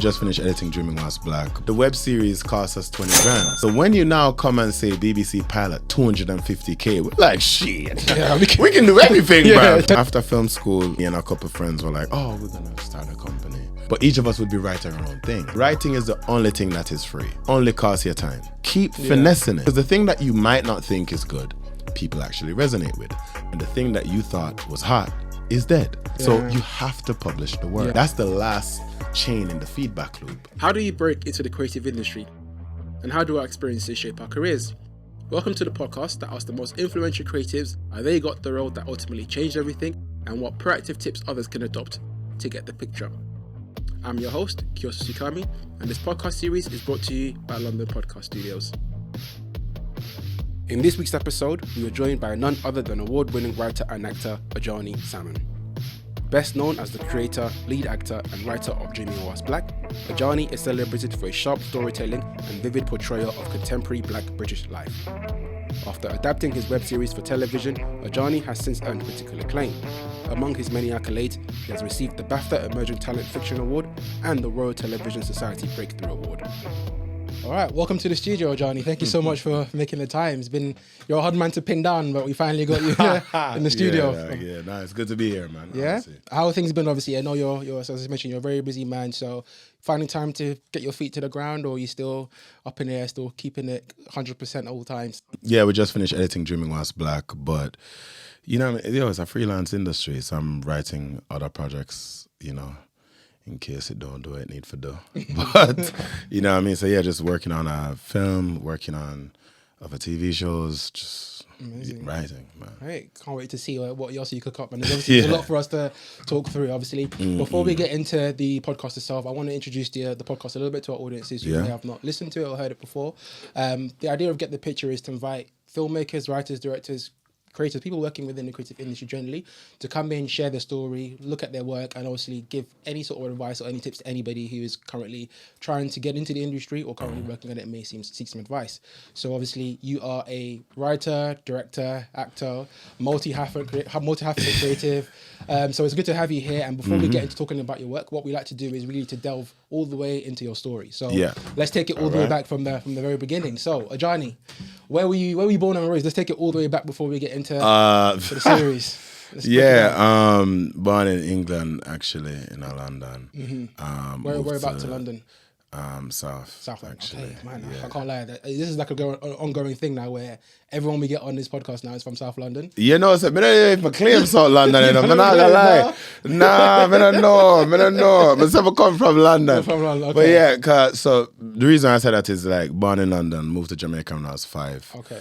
Just finished editing Dreaming Whilst Black. The web series cost us 20 grand. So when you now come and say BBC pilot 250k, we're like, shit. Yeah, we can do anything, yeah. Bro. After film school, me and a couple of friends were like, oh, we're gonna start a company. But each of us would be writing our own thing. Writing is the only thing that is free. Only costs your time. Keep finessing it. Because the thing that you might not think is good, people actually resonate with. And the thing that you thought was hot is dead. Yeah. So you have to publish the work. Yeah. That's the last chain in the feedback loop. How do you break into the creative industry? And how do our experiences shape our careers? Welcome to the podcast that asks the most influential creatives how they got the role that ultimately changed everything and what proactive tips others can adopt to get the picture. I'm your host, Kiosa Sukami, and this podcast series is brought to you by London Podcast Studios. In this week's episode, we are joined by none other than award-winning writer and actor Adjani Salmon. Best known as the creator, lead actor, and writer of Dreaming Whilst Black, Adjani is celebrated for his sharp storytelling and vivid portrayal of contemporary Black British life. After adapting his web series for television, Adjani has since earned critical acclaim. Among his many accolades, he has received the BAFTA Emerging Talent Fiction Award and the Royal Television Society Breakthrough Award. All right, welcome to the studio, Adjani. Thank you so much for making the time. You're a hard man to pin down, but we finally got you here in the studio. It's good to be here, man. Yeah? Honestly. How have things been? Obviously, I know you're, as I mentioned, you're a very busy man, so finding time to get your feet to the ground, or are you still up in the air, still keeping it 100% all the times? Yeah, we just finished editing Dreaming Whilst Black, but, you know, it's a freelance industry, so I'm writing other projects, you know, in case it don't do it need for do. But, you know what I mean? So yeah, just working on a film, working on other TV shows, just writing, man. Right, can't wait to see what else you cook up. And there's a lot for us to talk through, obviously. Before we get into the podcast itself, I want to introduce the podcast a little bit to our audiences who may have not listened to it or heard it before. The idea of Get the Picture is to invite filmmakers, writers, directors, creators, people working within the creative industry generally, to come in, share their story, look at their work, and obviously give any sort of advice or any tips to anybody who is currently trying to get into the industry or currently working on it and may seek some advice. So obviously you are a writer, director, actor, multi-hyphenate creative. So it's good to have you here. And before we get into talking about your work, what we like to do is really to delve all the way into your story. So let's take it all the way back from the very beginning. So Adjani, where were you born and raised? Let's take it all the way back before we get into the series. Born in England, actually, in London. Whereabouts in London? South actually. Okay, man, I can't lie. This is like an ongoing thing now where everyone we get on this podcast now is from South London. You know, so I don't even claim South London. I'm not gonna lie. Nah, I don't know. But some come from London. Okay. But yeah, so the reason I said that is like born in London, moved to Jamaica when I was 5. Okay.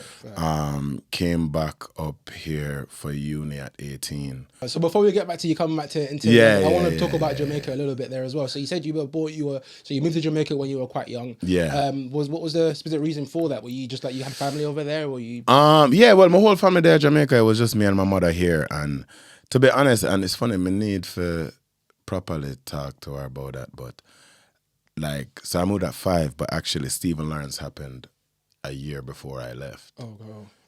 Came back up here for uni at 18. So before we get back to you coming back to I want to talk about Jamaica a little bit there as well. So you said you moved to Jamaica when you were quite young. Yeah. What was the specific reason for that? Were you just like you had family over there, or you? Well, my whole family there in Jamaica. It was just me and my mother here. And to be honest, and it's funny, me need to properly talk to her about that. But like, so I moved at 5, but actually Stephen Lawrence happened a year before I left. Oh,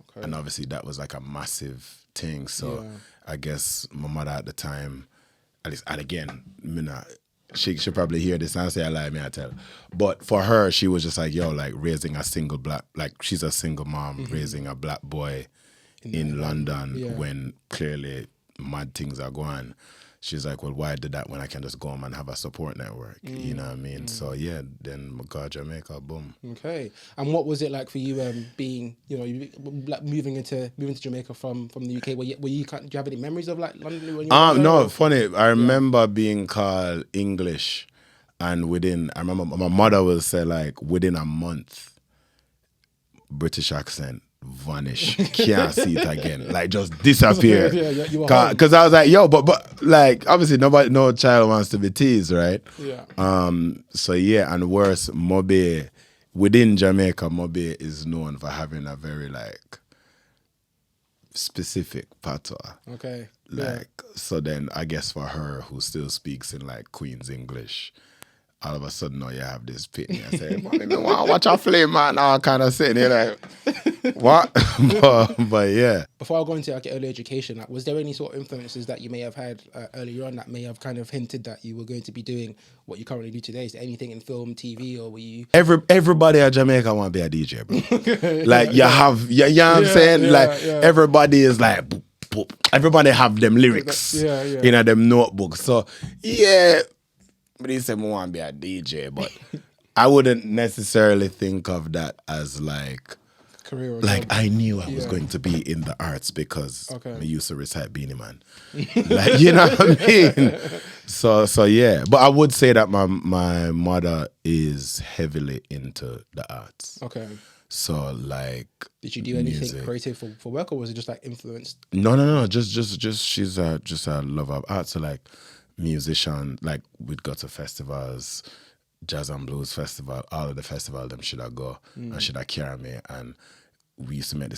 okay. And obviously that was like a massive thing. So I guess my mother at the time, at least, and again, she should probably hear this and say I lie, I tell. But for her, she was just like, yo, like raising a single black, like she's a single mom, raising a black boy in London when clearly mad things are going. She's like, well, why did that when I can just go home and have a support network? You know what I mean? So yeah, then I got Jamaica, boom. Okay. And what was it like for you being, moving to Jamaica from the UK? Do you have any memories of like London when you were no, funny. I remember being called English, and I remember my mother will say like within a month, British accent vanish, can't see it again, like just disappear. Because I was like, yo, but like obviously no child wants to be teased, right? So yeah, and worse, Mobe within Jamaica, Mobe is known for having a very like specific patois. Okay. So then I guess for her who still speaks in like Queen's English, all of a sudden now you have this pit. And I say, man, you want to watch a film, man? All kind of sitting here like, what? but yeah. Before I go into like early education, like, was there any sort of influences that you may have had earlier on that may have kind of hinted that you were going to be doing what you currently do today? Is there anything in film, TV, or were you... Everybody at Jamaica want to be a DJ, bro. Like you have, you know what I'm saying? Everybody is like, boop, boop. Everybody have them lyrics, you know, them notebooks. So yeah, but he said, I want to be a DJ, but I wouldn't necessarily think of that as like, career or like job. I knew I was going to be in the arts because I used to recite Beanie Man. Like, you know what I mean? So yeah. But I would say that my mother is heavily into the arts. Okay. So like, did you do anything creative for work, or was it just like influenced? No. Just she's just a lover of art. So like, musician, like we'd go to festivals, jazz and blues festival, all of the festival them should I go and should I carry me, and she used to make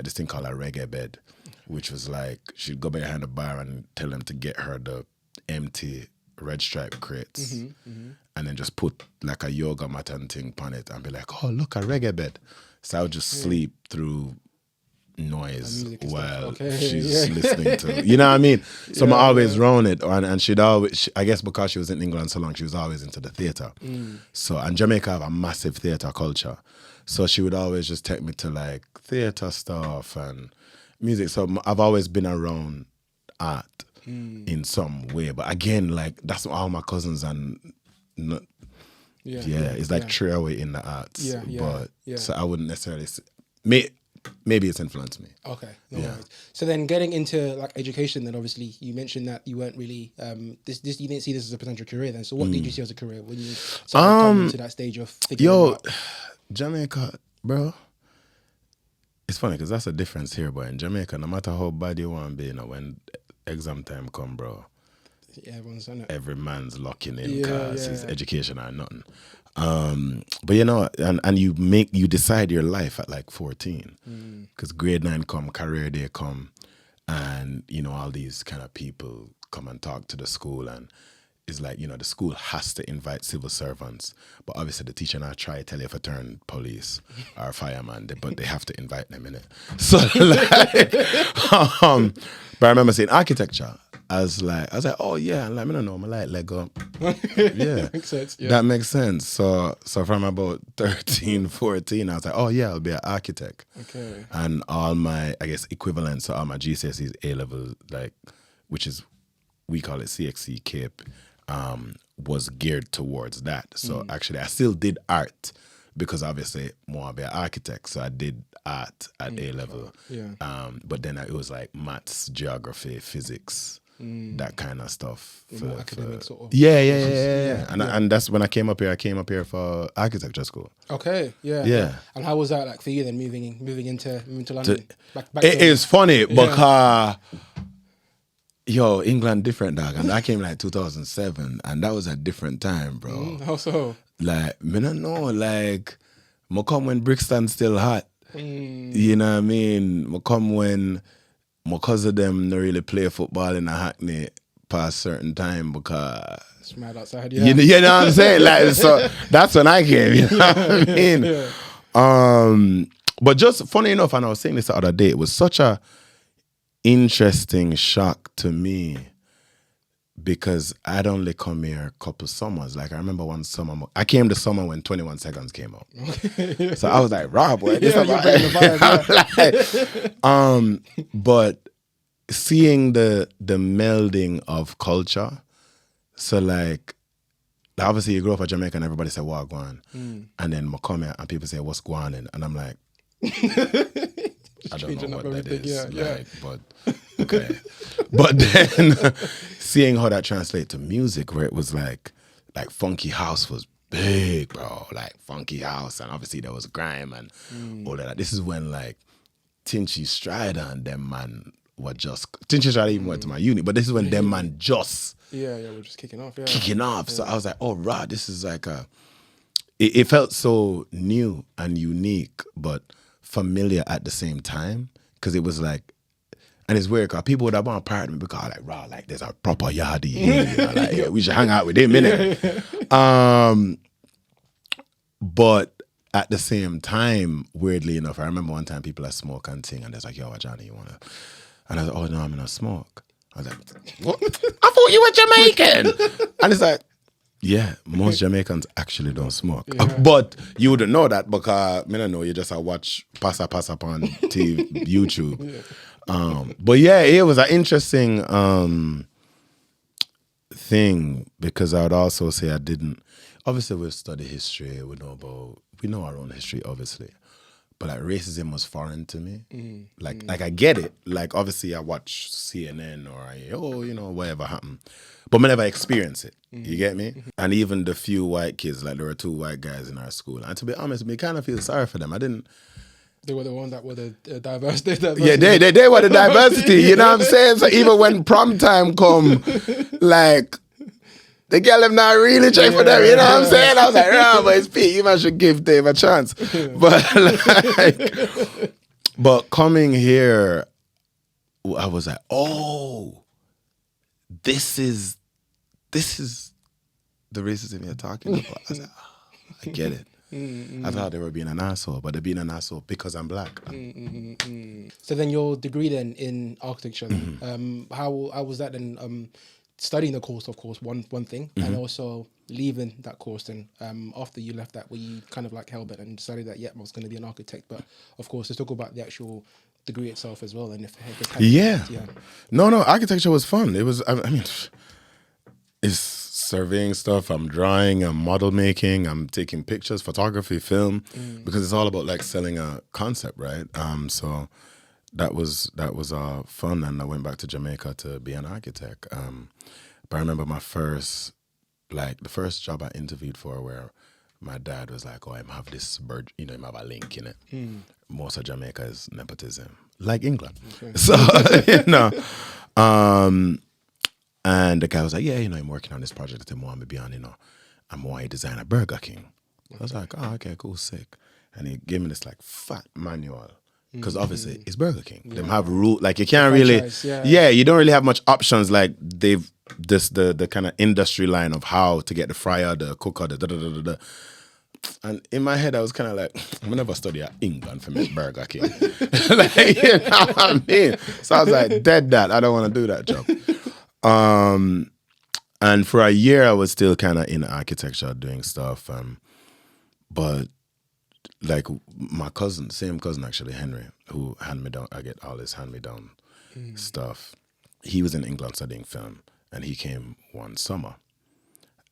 this thing called a reggae bed, which was like she'd go behind the bar and tell them to get her the empty red stripe crates and then just put like a yoga mat and thing on it and be like, oh look, a reggae bed. So I would just sleep through noise while she's listening to, you know what I mean? So I'm always round it, and she'd always, I guess because she was in England so long, she was always into the theatre. So, and Jamaica have a massive theatre culture, so she would always just take me to like theatre stuff and music. So I've always been around art in some way, but again, like that's all my cousins and it's like three away in the arts. So I wouldn't necessarily say, maybe it's influenced me. Okay, no worries. So then getting into like education, then obviously you mentioned that you weren't really you didn't see this as a potential career then. So what did you see as a career when you started coming to that stage of figuring out? Jamaica, bro. It's funny because that's a difference here, but in Jamaica, no matter how bad you want to be, you know, when exam time come, bro, everyone's on it. Every man's locking in because his education or nothing. But you know, and you decide your life at like 14, because grade 9 come, career day come, and you know all these kind of people come and talk to the school, and it's like, you know, the school has to invite civil servants, but obviously the teacher not try to tell you if I turn police or fireman, but they have to invite them in it. So like, but I remember saying architecture. I was like, oh yeah, and like, I don't know, I like Lego. Yeah, makes sense. Yeah. That makes sense. So from about 13, 14, I was like, oh yeah, I'll be an architect. Okay. And all my, I guess, equivalents, so all my GCSEs, A level, like, which is, we call it CXC Cape, was geared towards that. So actually, I still did art because obviously more be an architect. So I did art at A level. But then it was like maths, geography, physics. That kind of stuff. For academic sort of. Yeah. And that's when I came up here. I came up here for architecture school. Okay. Yeah. And how was that like for you then, moving into London? It is funny because England different, dog. And I came like 2007, and that was a different time, bro. How so? Like, I don't know, like, I come when Brixton still hot. You know what I mean? I come when my cousin them not really play football in a Hackney past certain time because it's mad outside, you know what I'm saying? Like, so that's when I came, you know what I mean? But just funny enough, and I was saying this the other day, it was such a interesting shock to me because I'd only come here a couple summers. Like, I remember one summer, I came the summer when 21 Seconds came out. So I was like, Rob, boy, this is but seeing the melding of culture, so like, obviously you grow up in Jamaica and everybody say, what going? And then I come here and people say, what's going on? And I'm like, I don't know what that is. But okay. But then seeing how that translates to music, where it was like funky house was big, bro. Like funky house, and obviously there was grime and all that. This is when like Tinchy Strider and them man were just Tinchy Strider even went to my uni, but this is when them man just we're just kicking off. So I was like, oh right, this is like it felt so new and unique, but familiar at the same time, because it was like, And it's weird because people would have want to pirate me because like, raw, like there's a proper yardie here, you know, like yeah, we should hang out with him, innit? But at the same time, weirdly enough, I remember one time people at smoke and thing, and they're like, yo, Adjani, you wanna? And I was like, oh no, I'm gonna smoke. I was like, what? I thought you were Jamaican. And it's like, yeah, most Jamaicans actually don't smoke. Yeah. But you wouldn't know that because, I don't know, you just watch Pasa on TV, YouTube. Yeah. But yeah, it was an interesting thing because I would also say I didn't, obviously we study history, we know our own history, obviously. But like racism was foreign to me. Like I get it. Like obviously I watch CNN or whatever happened. But I never experience it. You get me? And even the few white kids, like there were 2 white guys in our school. And to be honest, me kind of feel sorry for them. I didn't. They were the one that were the diversity. Yeah, they were the diversity. You know what I'm saying? So even when prom time come, like the girl them not really check for them. You know what I'm saying? I was like, nah, but it's Pete. You must should give them a chance. But coming here, I was like, oh, this is the racism you're talking about. I was like, oh, I get it. I thought they were being an asshole, but they're being an asshole because I'm black. So then your degree then in architecture, how was that then? Studying the course, of course, one thing, and also leaving that course. Then after you left that, were you kind of like hell-bent and decided that I was going to be an architect? But of course, let's talk about the actual degree itself as well. And if no, architecture was fun. It was. I mean, it's surveying stuff. I'm drawing. I'm model making. I'm taking pictures, photography, film, because it's all about like selling a concept, right? So that was fun, and I went back to Jamaica to be an architect. But I remember the first job I interviewed for, where my dad was like, "Oh, I have this bird, I have a link in it." Most of Jamaica is nepotism, like England. Okay. So and the guy was like, "Yeah, I'm working on this project that I want to be on. I'm want to design a Burger King." I was like, "Oh, okay, cool, sick." And he gave me this like fat manual. Because obviously it's Burger King. Yeah. They have rule, like you can't really, you don't really have much options. Like they've the kind of industry line of how to get the fryer, the cooker, the da. And in my head, I was kind of like, I'm never study at England for make Burger King. Like, you know what I mean? So I was like, dead that. I don't want to do that job. And for a year, I was still kind of in architecture doing stuff. But like my same cousin actually, Henry, who hand-me-down, I get all his hand-me-down stuff. He was in England studying film, and he came one summer.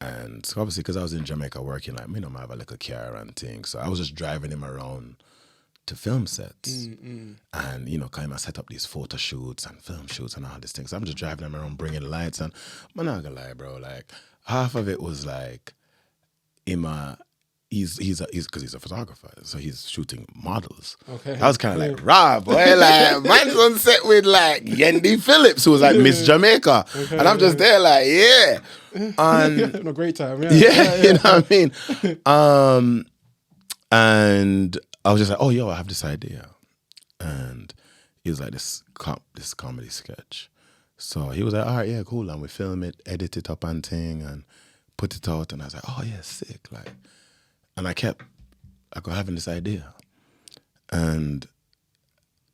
And so obviously, because I was in Jamaica working, like, I have a little car and things, so I was just driving him around to film sets. And, kind of set up these photo shoots and film shoots and all these things. So I'm just driving him around, bringing lights, and I'm not gonna lie, bro, like, half of it was like, he's a photographer, so he's shooting models. Okay. I was kind of like, rah, boy, like, man's on set with like Yendi Phillips, who was like Miss Jamaica. Okay, and I'm just there like, yeah. Having a great time, yeah. You know what I mean? And I was just like, oh, yo, I have this idea. And he was like, this comedy sketch. So he was like, all right, yeah, cool. And we film it, edit it up and thing, and put it out. And I was like, oh, yeah, sick. Like, and I kept having this idea. And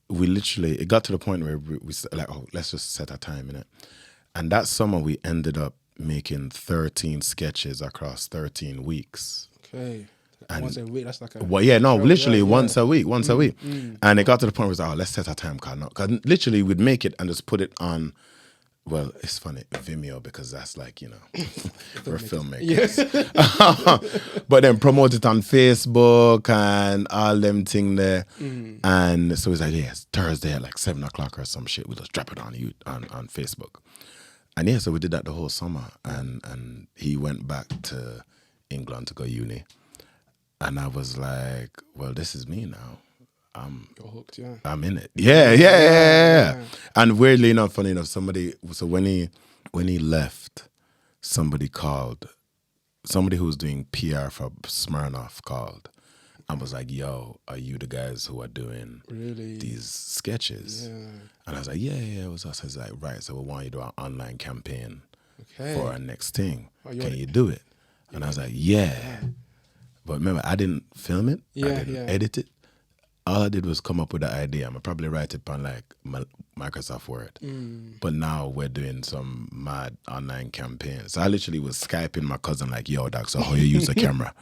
it got to the point where we like, oh, let's just set a time in it. And that summer we ended up making 13 sketches across 13 weeks. Okay. And once a week, that's like a... Well, yeah, no, literally once a week. And it got to the point where it was like, oh, let's set a time card. Because literally we'd make it and just put it on, well, it's funny, Vimeo, because that's like, we're filmmakers. Yes. But then promote it on Facebook and all them thing there. And so it's like, yeah, it's Thursday at like 7 o'clock or some shit. We'll just drop it on Facebook. And yeah, so we did that the whole summer. And he went back to England to go uni. And I was like, well, this is me now. You're hooked, yeah. I'm in it. Yeah. And weirdly enough, funny enough, when he left, somebody who was doing PR for Smirnoff called I was like, yo, are you the guys who are doing these sketches? Yeah. And I was like, yeah, it was us. I was like, right, so we want you to do an online campaign for our next thing. Can you do it? And I was like, yeah. But remember, I didn't film it. I didn't edit it. All I did was come up with the idea. I'm probably write it on like Microsoft Word. But now we're doing some mad online campaign. So I literally was Skyping my cousin like, yo, Doc, so how you use the camera?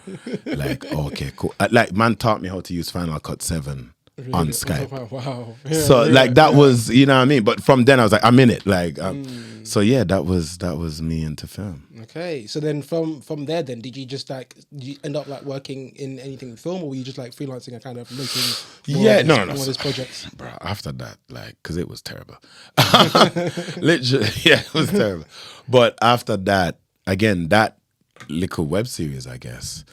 Like, okay, cool. Like, man taught me how to use Final Cut 7 on Skype. Wow. So like that was, you know what I mean? But from then I was like, I'm in it. Like, so yeah, that was me into film. Okay, so then from there, then did you just like you end up like working in anything in film, or were you just like freelancing and kind of making more of these projects? Bro, after that, like, because it was terrible. Literally, yeah, it was terrible. But after that, again, that little web series, I guess,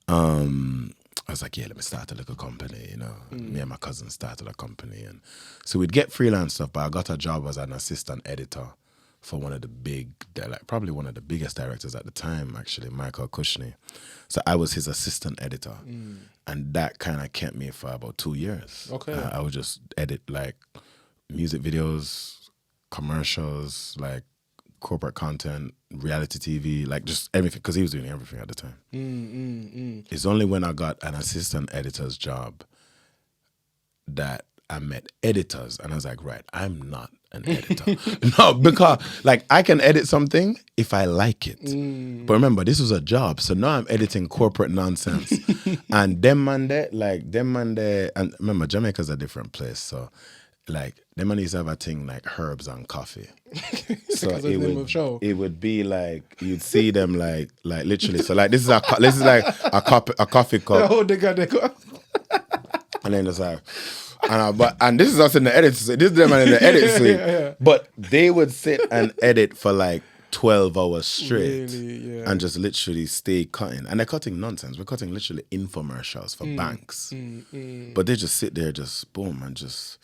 I was like, yeah, let me start a little company, you know. Me and my cousin started a company. And so we'd get freelance stuff, but I got a job as an assistant editor for one of the probably one of the biggest directors at the time, actually, Michael Kushney. So I was his assistant editor. And that kind of kept me for about 2 years. Okay. I would just edit like music videos, commercials, like corporate content, reality TV, like just everything, because he was doing everything at the time. It's only when I got an assistant editor's job that I met editors, and I was like, right, I'm not an editor. No, because like I can edit something if I like it. But remember, this was a job, so now I'm editing corporate nonsense. And them man there, and remember, Jamaica's a different place, so like them man used to have a thing like herbs and coffee. So it would be like you'd see them like literally. So like this is like a coffee cup. Oh, they got. And then it's like, and this is us in the edit suite. This is them in the edit suite. Yeah. But they would sit and edit for like 12 hours straight, and just literally stay cutting. And they're cutting nonsense. We're cutting literally infomercials for banks. But they just sit there, just boom, and just.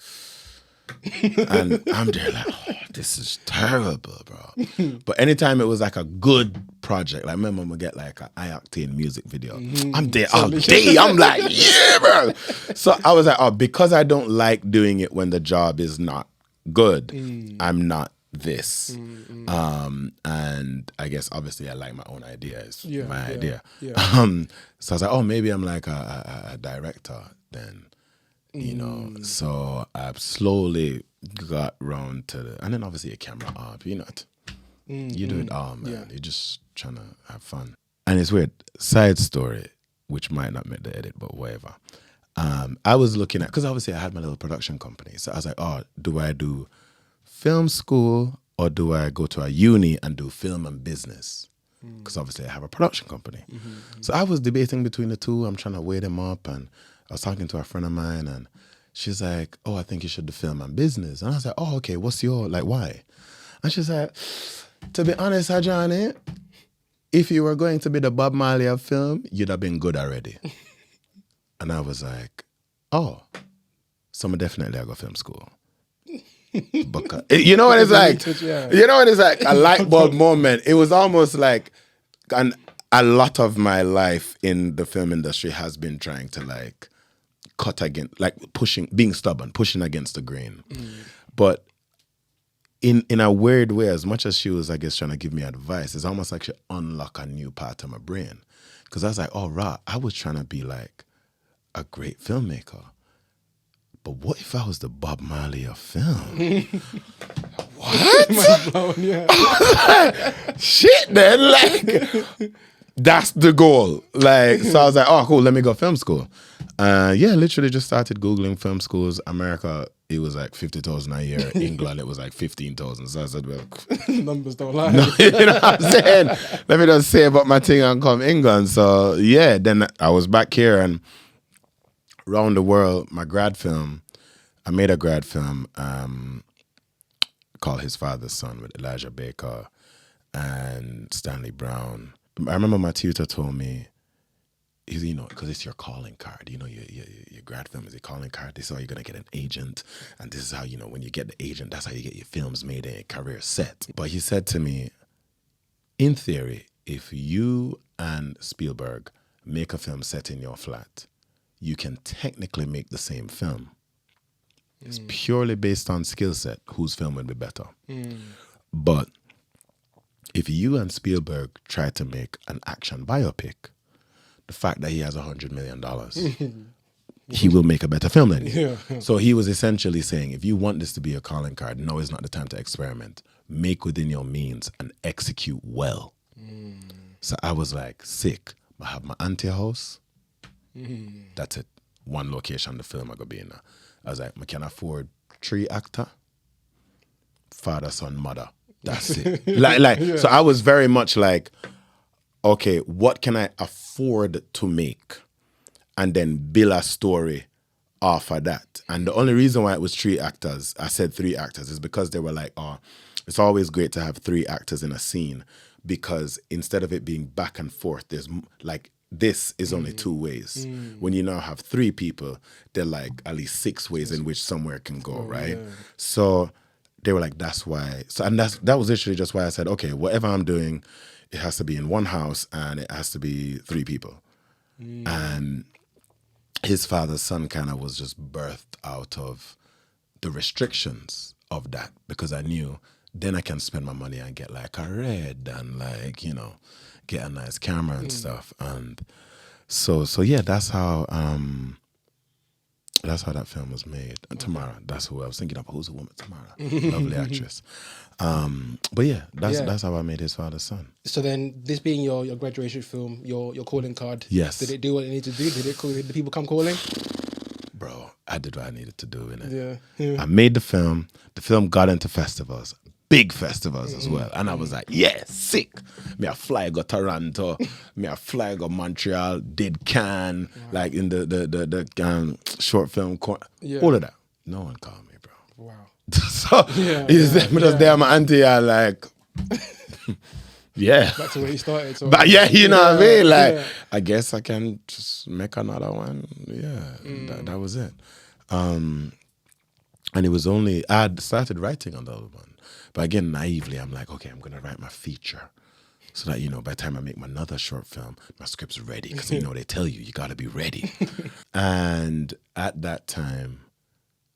And I'm there like, oh, this is terrible, bro. But anytime it was like a good project, like remember we get like an iOctane music video, I'm there all day. I'm like, yeah, bro. So I was like, oh, because I don't like doing it when the job is not good, I'm not this. And I guess obviously I like my own ideas, my idea. So I was like, oh, maybe I'm like a director then. You know, so I've slowly got round to and then obviously a camera up, you know, you do it all, man. You're just trying to have fun. And it's weird, side story, which might not make the edit, but whatever. I was looking at, because obviously I had my little production company. So I was like, oh, do I do film school or do I go to a uni and do film and business? Because obviously I have a production company. So I was debating between the two. I'm trying to weigh them up, and I was talking to a friend of mine, and she's like, oh, I think you should do film and business. And I was like, oh, okay, what's your, like, why? And she's like, to be honest, Adjani, if you were going to be the Bob Marley of film, you'd have been good already. And I was like, oh, so definitely I go film school. Because, you know what it's like? You know what it's like? A light bulb moment. It was almost like, and a lot of my life in the film industry has been trying to like cut against, like being stubborn, pushing against the grain. But in a weird way, as much as she was, I guess, trying to give me advice, it's almost like she unlocked a new part of my brain. Because I was like, oh, right, I was trying to be like a great filmmaker. But what if I was the Bob Marley of film? What? Shit, then, like, that's the goal. Like, so I was like, oh, cool, let me go film school. Literally just started Googling film schools. America, it was like 50,000 a year. England, it was like 15,000. So I said, well, numbers don't lie. No, you know what I'm saying? Let me just say about my thing and come England. So yeah, then I was back here and around the world, my grad film, I made a grad film called His Father's Son with Elijah Baker and Stanley Brown. I remember my tutor told me, you know, because it's your calling card, you know, your grad film is a calling card. This is how you're going to get an agent. And this is how, you know, when you get the agent, that's how you get your films made and your career set. But he said to me, in theory, if you and Spielberg make a film set in your flat, you can technically make the same film. It's purely based on skill set, whose film would be better. But if you and Spielberg try to make an action biopic, the fact that he has $100 million, he will make a better film than you. Yeah. So he was essentially saying, if you want this to be a calling card, now is not the time to experiment. Make within your means and execute well. So I was like, sick. I have my auntie house. That's it. One location, the film I go be in. I was like, I can afford 3 actor, father, son, mother. That's it. Yeah. So I was very much like, okay, what can I afford to make? And then build a story off of that. And the only reason why it was 3 actors, I said 3 actors, is because they were like, oh, it's always great to have 3 actors in a scene, because instead of it being back and forth, there's like, this is only 2 ways. When you now have 3 people, they're like at least 6 ways in which somewhere can go, right? Yeah. So they were like, that's why. So, and that was literally just why I said, okay, whatever I'm doing, it has to be in one house and it has to be 3 people. And his father's son kind of was just birthed out of the restrictions of that, because I knew then I can spend my money and get like a red and like, you know, get a nice camera and stuff. And so yeah, that's how that film was made. And Tamara, that's who I was thinking of. Who's the woman? Tamara, lovely actress. But yeah, that's how I made His Father's Son. So then, this being your graduation film, your calling card. Yes. Did it do what it needed to do? Did the people come calling? Bro, I did what I needed to do, innit? Yeah. I made the film. The film got into festivals. Big festivals as well. And I was like, yeah, sick. Me a fly go Toronto. Me a fly go Montreal. Did Cannes. Like in the short film. All of that. No one called me, bro. Wow. So just there, my auntie are like, yeah. Back to where you started. So but yeah, you know what I mean? Like, I guess I can just make another one. Yeah, that was it. And it was only, I'd started writing on the other one. But again, naively, I'm like, okay, I'm going to write my feature so that, you know, by the time I make my another short film, my script's ready. Because, you know, they tell you got to be ready. And at that time,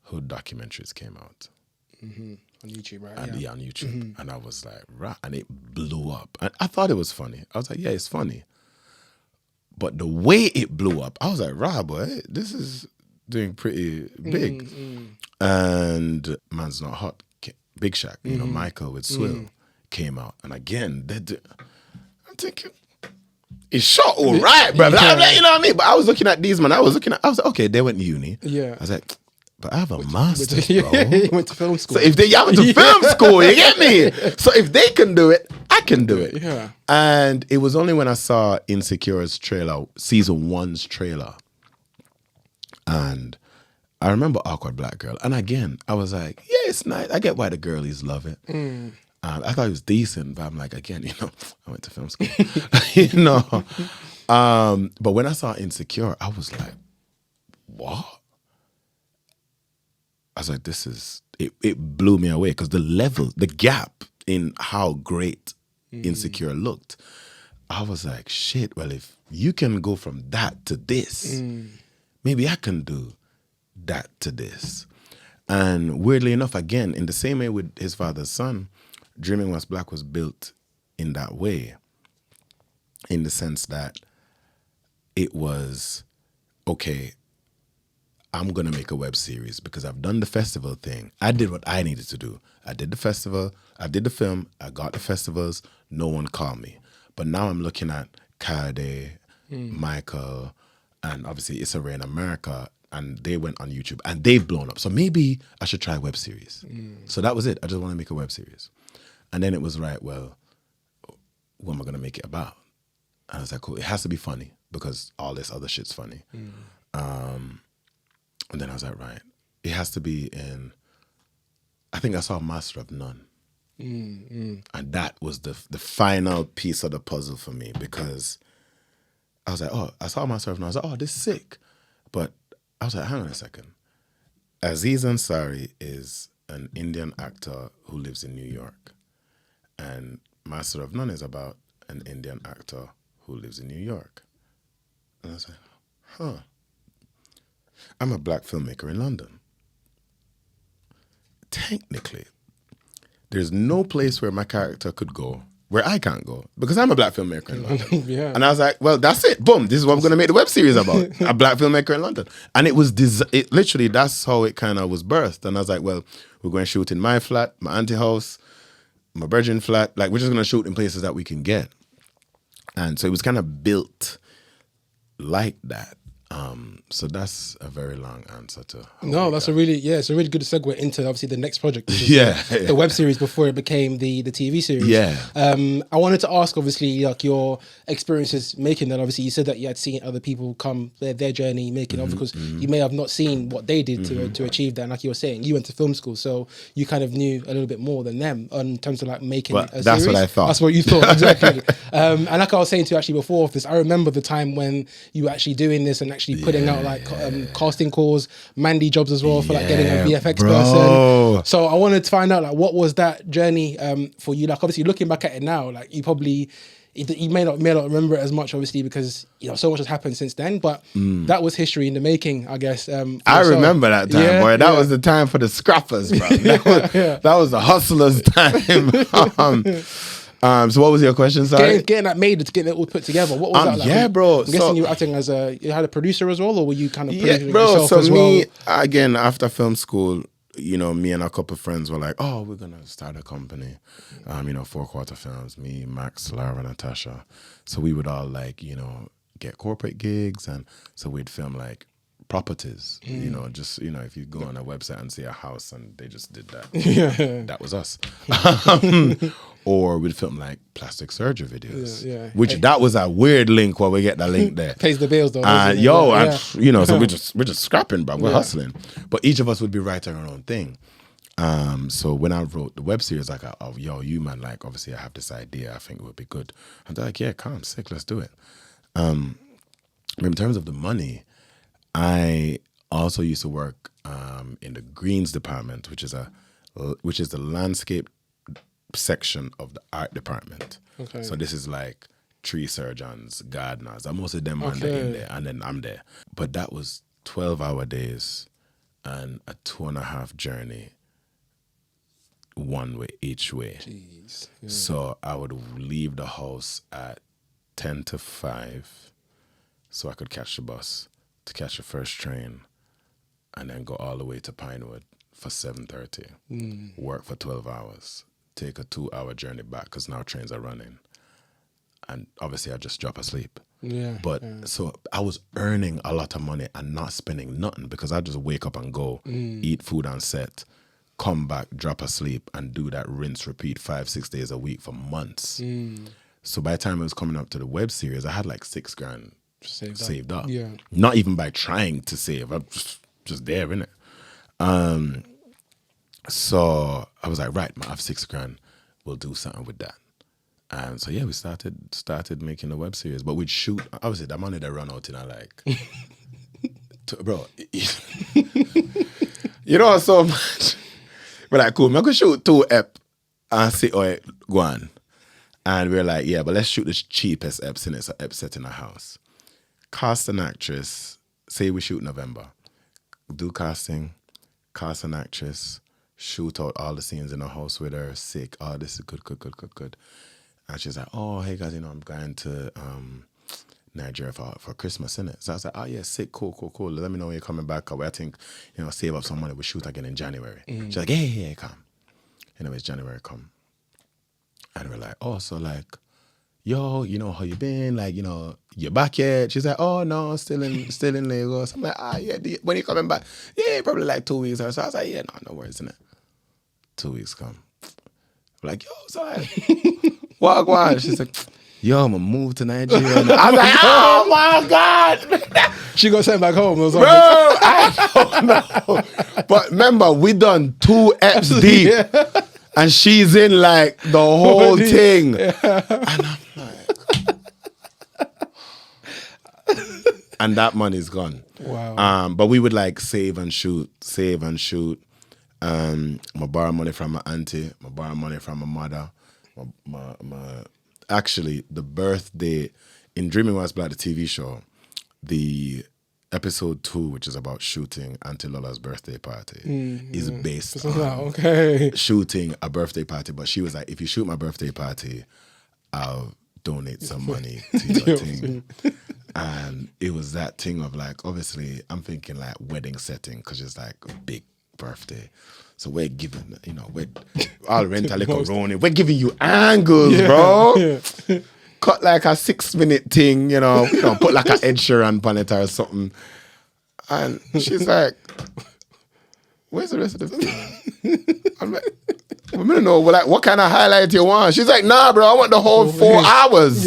Hood documentaries came out. On YouTube, right? And on YouTube. And I was like, right. And it blew up. And I thought it was funny. I was like, yeah, it's funny. But the way it blew up, I was like, right, boy, this is doing pretty big. And Man's Not Hot, Big Shack, you know, Michael with Swill came out. And again, I'm thinking, it's shot all right, bro. Yeah. Like, you know what I mean? But I was looking at these, man. I was like, okay, they went to uni. Yeah. I was like, but I have a master's, bro. You went to film school. So if they went to film school, you get me? So if they can do it, I can do it. Yeah. And it was only when I saw Insecure's trailer, season 1's trailer. And I remember Awkward Black Girl. And again, I was like, yeah, it's nice. I get why the girlies love it. I thought it was decent, but I'm like, again, you know, I went to film school. You know? But when I saw Insecure, I was like, what? I was like, this is, it blew me away, because the gap in how great Insecure looked. I was like, shit, well, if you can go from that to this, maybe I can do that to this. And weirdly enough, again, in the same way with His Father's Son, Dreaming Was Black was built in that way, in the sense that it was, okay, I'm going to make a web series because I've done the festival thing. I did what I needed to do. I did the festival, I did the film, I got the festivals, no one called me. But now I'm looking at Kade, Michael, and obviously Issa Rae in America, and they went on YouTube and they've blown up. So maybe I should try a web series. So that was it. I just want to make a web series. And then it was right, well, what am I going to make it about? And I was like, cool, it has to be funny because all this other shit's funny. And then I was like, right, it has to be in, I think I saw Master of None. And that was the final piece of the puzzle for me, because I was like, oh, I saw Master of None. I was like, oh, this is sick. But I was like, hang on a second. Aziz Ansari is an Indian actor who lives in New York. And Master of None is about an Indian actor who lives in New York. And I was like, huh. I'm a black filmmaker in London. Technically, there's no place where my character could go where I can't go because I'm a black filmmaker in London. Yeah. And I was like, well, that's it. Boom. This is what I'm going to make the web series about. A black filmmaker in London. And it was, literally, that's how it kind of was birthed. And I was like, well, we're going to shoot in my flat, my auntie house, my virgin flat. Like, we're just going to shoot in places that we can get. And so it was kind of built like that. So that's a very long answer to. No, that's it's a really good segue into obviously the next project. Which is the web series before it became the TV series. Yeah. I wanted to ask, obviously, like your experiences making that. Obviously, you said that you had seen other people come their journey making of, because you may have not seen what they did to achieve that. And like you were saying, you went to film school, so you kind of knew a little bit more than them in terms of like making a series. That's what I thought. That's what you thought, exactly. And like I was saying to you actually before this, I remember the time when you were actually doing this and actually putting out like casting calls, Mandy jobs as well for like getting a VFX person. So I wanted to find out like what was that journey for you? Like obviously looking back at it now, like you probably you may not remember it as much, obviously, because so much has happened since then. But that was history in the making, I guess. I remember that time, boy. That was the time for the scrappers, bro. That was the hustlers' time. So what was your question, sorry? Getting that made, to getting it all put together. What was that like? Yeah, bro. I'm guessing you were acting as you had a producer as well, or were you kind of producing bro, yourself so as me, well? again, after film school, me and a couple of friends were like, oh, we're going to start a company. 4-quarter films, me, Max, Lara, Natasha. So we would all like, get corporate gigs. And so we'd film like properties, just, if you go on a website and see a house and they just did that, that was us. Or we'd film like plastic surgery videos, which that was a weird link where we get that link there. Pays the bills though. So we're just scrapping, bro. We're hustling. But each of us would be writing our own thing. So when I wrote the web series, like, you man, like, obviously I have this idea, I think it would be good. And they're like, yeah, calm, sick, let's do it. In terms of the money, I also used to work in the greens department, which is the landscape section of the art department. Okay. So this is like tree surgeons, gardeners, and most of them are in there, and then I'm there. But that was 12-hour days and a 2.5 journey, one way each way. Jeez. Yeah. So I would leave the house at 10 to 5 so I could catch the bus to catch the first train and then go all the way to Pinewood for 7:30. Work for 12 hours. Take a 2-hour journey back because now trains are running. And obviously I just drop asleep. So I was earning a lot of money and not spending nothing because I just wake up and go, eat food on set, come back, drop asleep, and do that rinse, repeat 5-6 days a week for months. So by the time it was coming up to the web series, I had like $6 grand saved up. Yeah. Not even by trying to save. I'm just there, innit? So I was like, right, I have $6 grand. We'll do something with that. And so we started making a web series. But we'd shoot, obviously that money that run out in bro, so much. We're like, cool, I'm gonna shoot 2 ep and see how it go on. And we're like, but let's shoot the cheapest eps in it, so ep set in a house. Cast an actress, say we shoot November. Do casting, cast an actress, shoot out all the scenes in the house with her, sick, oh, this is good. And she's like, oh, hey guys, I'm going to Nigeria for Christmas, innit? So I was like, oh yeah, sick, cool. Let me know when you're coming back. I think, save up some money, we'll shoot again in January. She's like, yeah, come. Anyways, January come. And we're like, oh, so like, yo, how you been? Like, you back yet? She's like, oh no, still in Lagos. I'm like, when you coming back? Yeah, probably like 2 weeks. So I was like, no worries, innit? 2 weeks come. I'm like, yo, so like, walk on. She's like, yo, I'm gonna move to Nigeria. I was like, oh my God. She got sent back home or something. Bro, I don't know. But remember, we done 2 eps deep. Yeah. And she's in like the whole thing. Yeah. And I'm like, and that money's gone. Wow. But we would like save and shoot. I borrow money from my auntie. I borrow money from my mother. Actually, the birthday in Dreaming Was Black, the TV show, the episode 2, which is about shooting Auntie Lola's birthday party, is based on shooting a birthday party. But she was like, if you shoot my birthday party, I'll donate some money to your thing. And it was that thing of like, obviously, I'm thinking like wedding setting because it's like a big birthday. So we're giving, I'll rent a little Roni. We're giving you angles, bro. Yeah. Cut like a 6-minute thing, put like an Ed Sheeran on it or something. And she's like, where's the rest of the film? I'm like, I don't know, what kind of highlight you want? She's like, nah, bro, I want the whole 4 hours.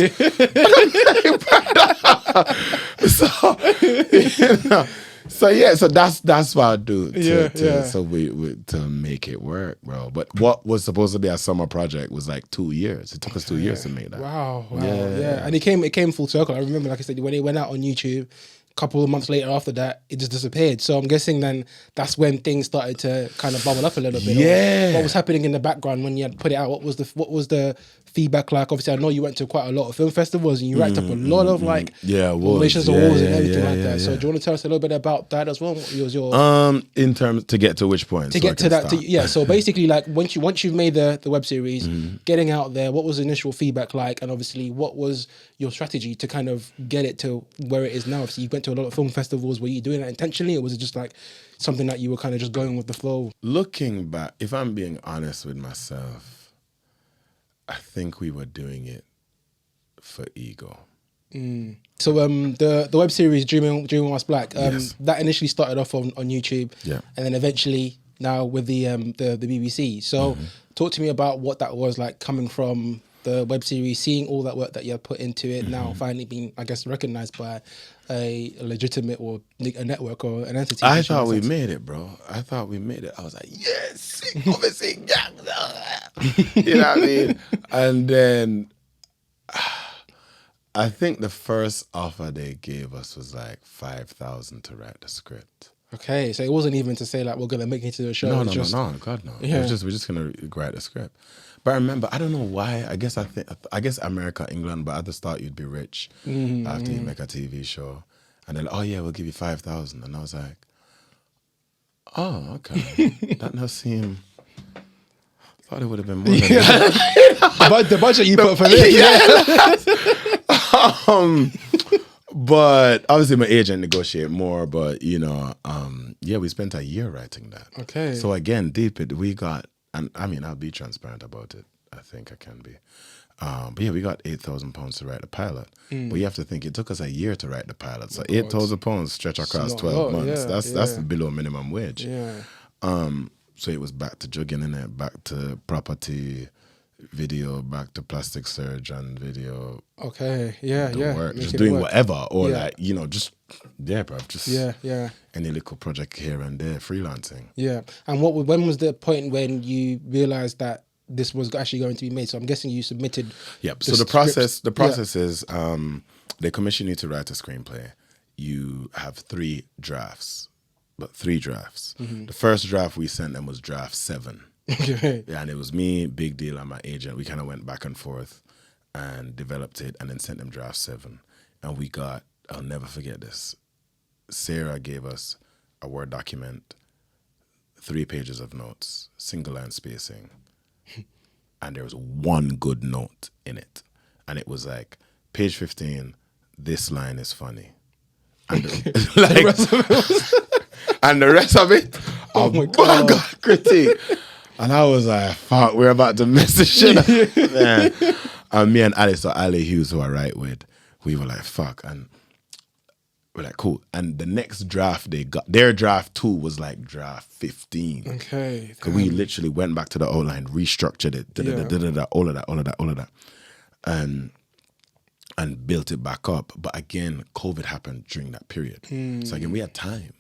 Yeah. So that's what I do to make it work, bro. But what was supposed to be a summer project was like 2 years. It took us 2 years to make that. Wow. Yeah. And it came full circle. I remember, like I said, when it went out on YouTube, a couple of months later after that, it just disappeared. So I'm guessing then that's when things started to kind of bubble up a little bit. Yeah. What was happening in the background when you had put it out? What was the feedback like? Obviously, I know you went to quite a lot of film festivals and you racked up a lot of nominations, awards, and everything like that. So do you want to tell us a little bit about that as well? What was your in terms to get to which point? To get to that, so basically, like once you've made the web series, getting out there, what was the initial feedback like? And obviously, what was your strategy to kind of get it to where it is now? Obviously, you went to a lot of film festivals. Were you doing that intentionally, or was it just like something that you were kind of just going with the flow? Looking back, if I'm being honest with myself, I think we were doing it for ego. So the web series Dreaming Whilst Black, that initially started off on YouTube, and then eventually now with the BBC. So talk to me about what that was like, coming from the web series, seeing all that work that you have put into it, now finally being, I guess, recognized by a legitimate or a network or an entity. I thought we made it, bro. I thought we made it. I was like, yes, obviously, you know what I mean? And then I think the first offer they gave us was like 5,000 to write the script. Okay, so it wasn't even to say like we're gonna make it to the show. No, God no. Yeah. We're just gonna write the script. But I remember, I don't know why. I guess America, England, but I just thought you'd be rich after you make a TV show. And then, oh yeah, we'll give you 5,000. And I was like, oh, okay. That does seem. I thought it would have been more than that. The budget you put for this. But obviously my agent negotiate more, but we spent a year writing that. Okay. So again, we got, and I mean, I'll be transparent about it. I think I can be. But yeah, we got £8,000 to write the pilot. But you have to think, it took us a year to write the pilot. So £8,000 stretch across 12 months. That's below minimum wage. Yeah. So it was back to jugging in it, back to property, video, back to plastic surgeon, video. Okay, work, just doing whatever, or bro, just any little project here and there, freelancing. Yeah, and when was the point when you realized that this was actually going to be made? So I'm guessing you submitted. Yep. So the process is they commission you to write a screenplay. You have 3 drafts. The first draft we sent them was draft 7. Okay. Yeah, and it was me, Big Deal, and my agent. We kind of went back and forth and developed it, and then sent them draft 7. And we got, I'll never forget this. Sarah gave us a Word document, 3 pages of notes, single line spacing, and there was 1 good note in it, and it was like, page 15, this line is funny, and the rest of it and the rest of it, oh my God, critique. And I was like, fuck, we're about to mess this shit up. Man. And me and Alice, or Ali Hughes, who I write with, we were like, fuck. And we're like, cool. And the next draft they got, their draft 2 was like draft 15. Okay. Because we literally went back to the outline, restructured it, all of that. And built it back up. But again, COVID happened during that period. So again, we had time.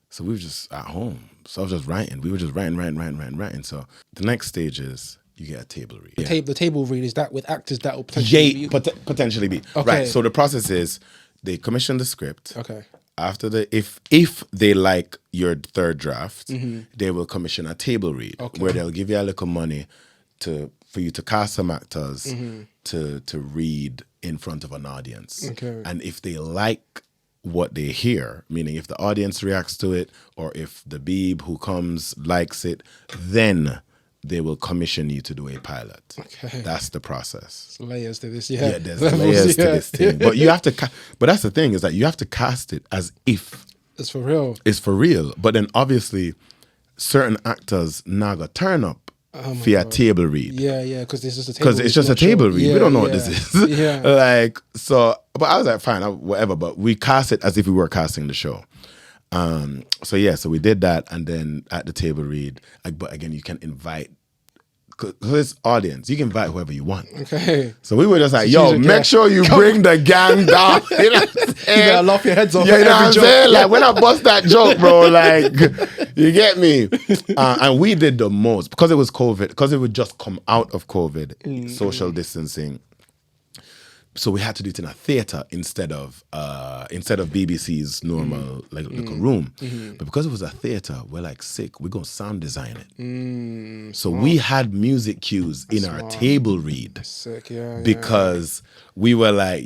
So we were just at home. So I was just writing. We were just writing. So the next stage is you get a table read. The table read, is that with actors that will potentially be? Potentially be. Okay. Right. So the process is they commission the script. Okay. After if they like your 3rd draft, they will commission a table read where they'll give you a little money for you to cast some actors to read in front of an audience. Okay. And if they like what they hear, meaning if the audience reacts to it or if the Beeb who comes likes it, then they will commission you to do a pilot. Okay. That's the process. There's layers to this, yeah. Yeah, there's layers to this thing. But you have to, but that's the thing, is that you have to cast it as if it's for real. It's for real. But then obviously certain actors naga turn up via table read. Yeah, because this is a table. Because it's just a table read. We don't know what this is. Yeah. Like, so, but I was like, fine, whatever. But we cast it as if we were casting the show. So we did that, and then at the table read, but again, you can invite, because it's audience, you can invite whoever you want. Okay. So we were just like, make sure you bring the gang down. You know what I'm saying? You gotta laugh your heads off. Yeah, you know what I'm saying? Like, when I bust that joke, bro, like, you get me? And we did the most, because it was COVID, because it would just come out of COVID, social distancing. So we had to do it in a theater instead of BBC's normal little room. But because it was a theater, we're like, sick, we're gonna sound design it. So we had music cues in our table read. Sick, because we were like,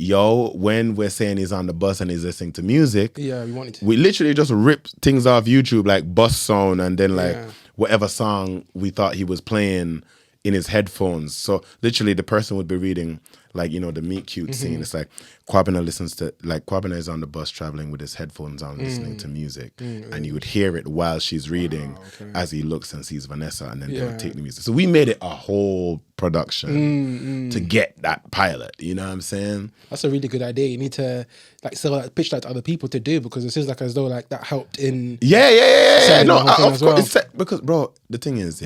when we're saying he's on the bus and he's listening to music, we literally just ripped things off YouTube, like bus sound, and then like whatever song we thought he was playing in his headphones. So literally the person would be reading, like, you know, the meet cute scene. It's like Kwabena is on the bus traveling with his headphones on, listening to music, and you would hear it while she's reading as he looks and sees Vanessa, and then they would take the music. So we made it a whole production to get that pilot. You know what I'm saying? That's a really good idea. You need to pitch that to other people to do, because it seems like as though like that helped in. Yeah. No, of course. Well. Because, bro, the thing is,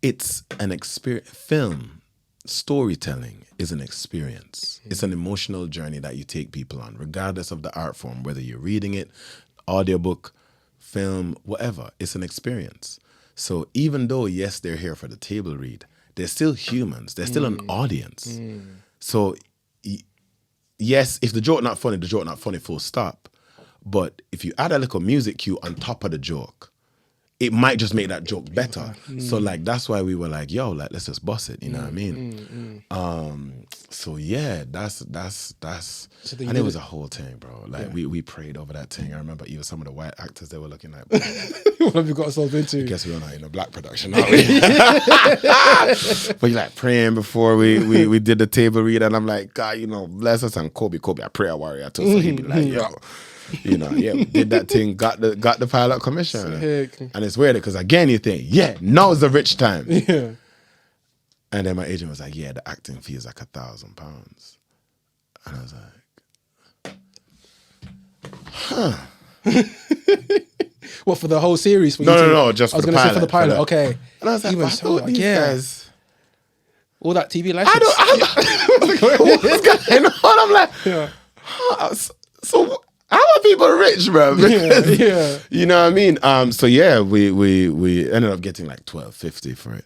it's an experience. Film storytelling is an experience. It's an emotional journey that you take people on, regardless of the art form, whether you're reading it, audiobook, film, whatever. It's an experience. So even though, yes, they're here for the table read, they're still humans. They're still an audience. So yes, if the joke not funny, full stop. But if you add a little music cue on top of the joke, it might just make that joke better. So like, that's why we were like, let's just bust it. You know what I mean? So yeah, that's and it was a whole thing, bro. Like we prayed over that thing. I remember even some of the white actors, they were looking like, what have you got ourselves into? I guess we're not in a black production, aren't we? But you're like praying before we did the table read, and I'm like, God, you know, bless us, and Kobe, a prayer warrior too. So he'd be like, you know, we did that thing, got the pilot commission. And it's weird because again you think, now's the rich time. And then my agent was like, the acting fee is like £1,000. And I was like, What, for the whole series? No, just for the pilot. I was going to say for the pilot, okay. And I was like, even so, these guys... All that TV license. What's going on? I'm like, so... How are people rich, bro? Because, you know what I mean? So we ended up getting like $12.50 for it.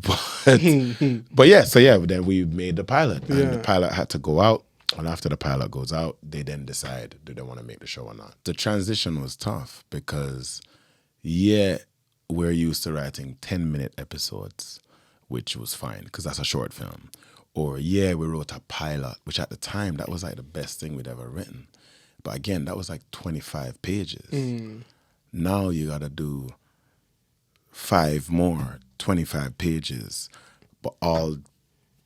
But then we made the pilot, and the pilot had to go out. And after the pilot goes out, they then decide, do they want to make the show or not? The transition was tough because, we're used to writing 10-minute episodes, which was fine because that's a short film. Or we wrote a pilot, which at the time, that was like the best thing we'd ever written. But again, that was like 25 pages. Now you got to do 5 more, 25 pages, but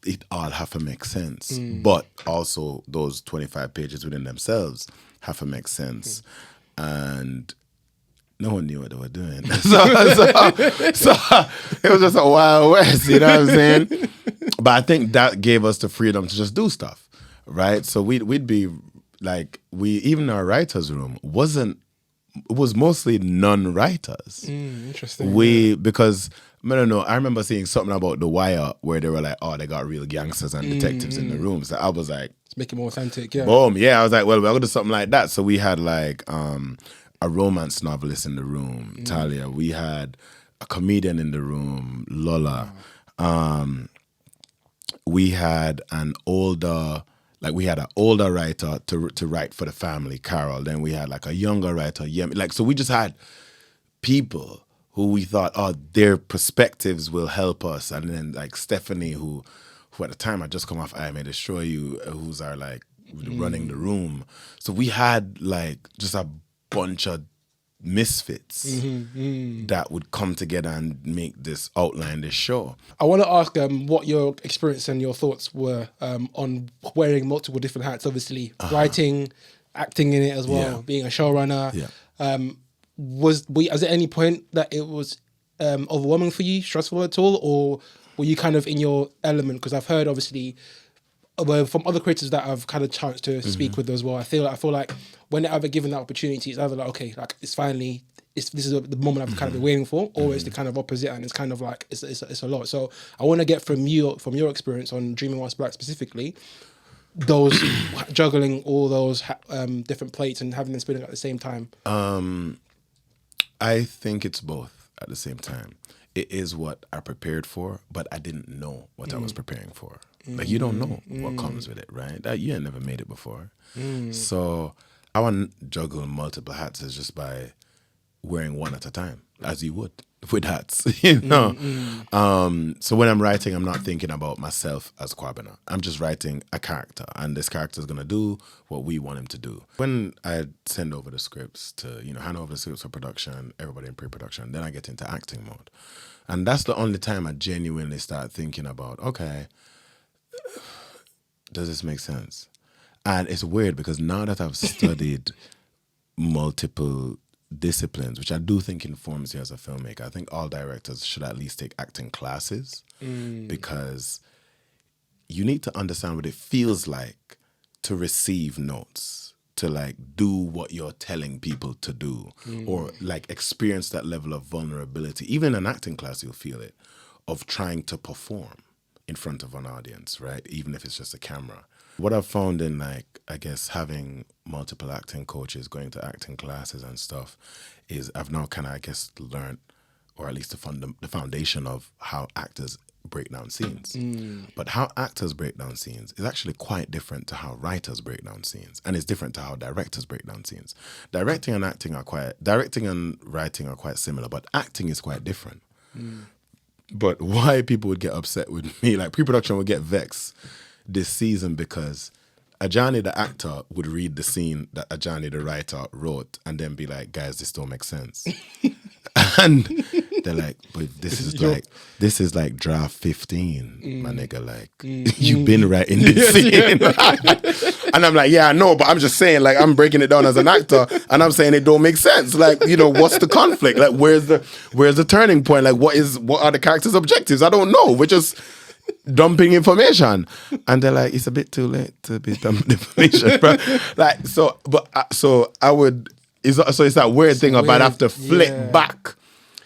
it all have to make sense. But also those 25 pages within themselves have to make sense. And no one knew what they were doing. So it was just a wild west, you know what I'm saying? But I think that gave us the freedom to just do stuff, right? So we'd be... like even our writers' room was mostly non-writers. Interesting. Because I don't know, I remember seeing something about The Wire where they were like, they got real gangsters and detectives in the room. So I was like, let's make it more authentic. Boom. I was like, well, we'll do something like that. So we had like a romance novelist in the room, Talia. We had a comedian in the room, Lola. We had an older writer to write for the family, Carol. Then we had like a younger writer, so we just had people who we thought, their perspectives will help us. And then like Stephanie, who at the time had just come off I May Destroy You, who's our like running the room. So we had like just a bunch of misfits that would come together and make this show. I want to ask what your experience and your thoughts were on wearing multiple different hats, obviously writing, acting in it as well, being a showrunner. Was there any point that it was overwhelming for you, stressful at all, or were you kind of in your element? Because I've heard obviously from other creators that I've kind of chanced to speak with as well. I feel like when they're ever given that opportunity, it's either like, okay, like this is the moment I've kind of been waiting for, or it's the kind of opposite, and it's kind of like it's a lot. So I want to get from your experience on Dreaming Whilst Black specifically, those juggling all those different plates and having them spinning at the same time. I think it's both at the same time. It is what I prepared for, but I didn't know what I was preparing for. Like, you don't know what comes with it, right? That you ain't never made it before. So I want to juggle multiple hats is just by wearing one at a time, as you would with hats, you know? So when I'm writing, I'm not thinking about myself as Kwabena. I'm just writing a character, and this character is going to do what we want him to do. When I send over the scripts to, hand over the scripts for production, everybody in pre-production, then I get into acting mode. And that's the only time I genuinely start thinking about, okay, does this make sense? And it's weird because now that I've studied multiple disciplines, which I do think informs you as a filmmaker, I think all directors should at least take acting classes because you need to understand what it feels like to receive notes, to like do what you're telling people to do, or like experience that level of vulnerability. Even in an acting class, you'll feel it, of trying to perform in front of an audience, right? Even if it's just a camera. What I've found in like, I guess, having multiple acting coaches, going to acting classes and stuff, is I've now kind of, I guess, learned, or at least the foundation of how actors break down scenes. But how actors break down scenes is actually quite different to how writers break down scenes. And it's different to how directors break down scenes. Directing and writing are quite similar, but acting is quite different. But why people would get upset with me, like pre-production would get vexed this season, because Adjani the actor would read the scene that Adjani the writer wrote and then be like, guys, this don't make sense. And they're like, but this is like draft 15, my nigga, like you've been writing this scene. And I'm like, yeah, I know, but I'm just saying, like, I'm breaking it down as an actor and I'm saying it don't make sense. Like, what's the conflict? Like, where's the turning point? Like, what are the character's objectives? I don't know. We're just dumping information. And they're like, it's a bit too late to be dumping information, bro. Like, so it's that weird thing about I have to flip back.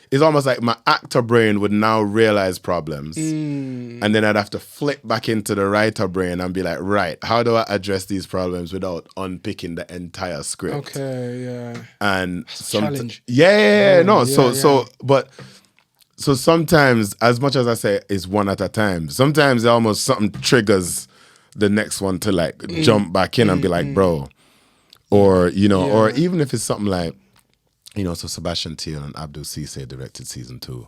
It's almost like my actor brain would now realize problems. And then I'd have to flip back into the writer brain and be like, right, how do I address these problems without unpicking the entire script? Okay, yeah. And challenge. So sometimes, as much as I say it's one at a time, sometimes almost something triggers the next one to like jump back in and be like, bro. Or, or even if it's something like, so Sebastian Thiel and Abdul Cisse directed season 2.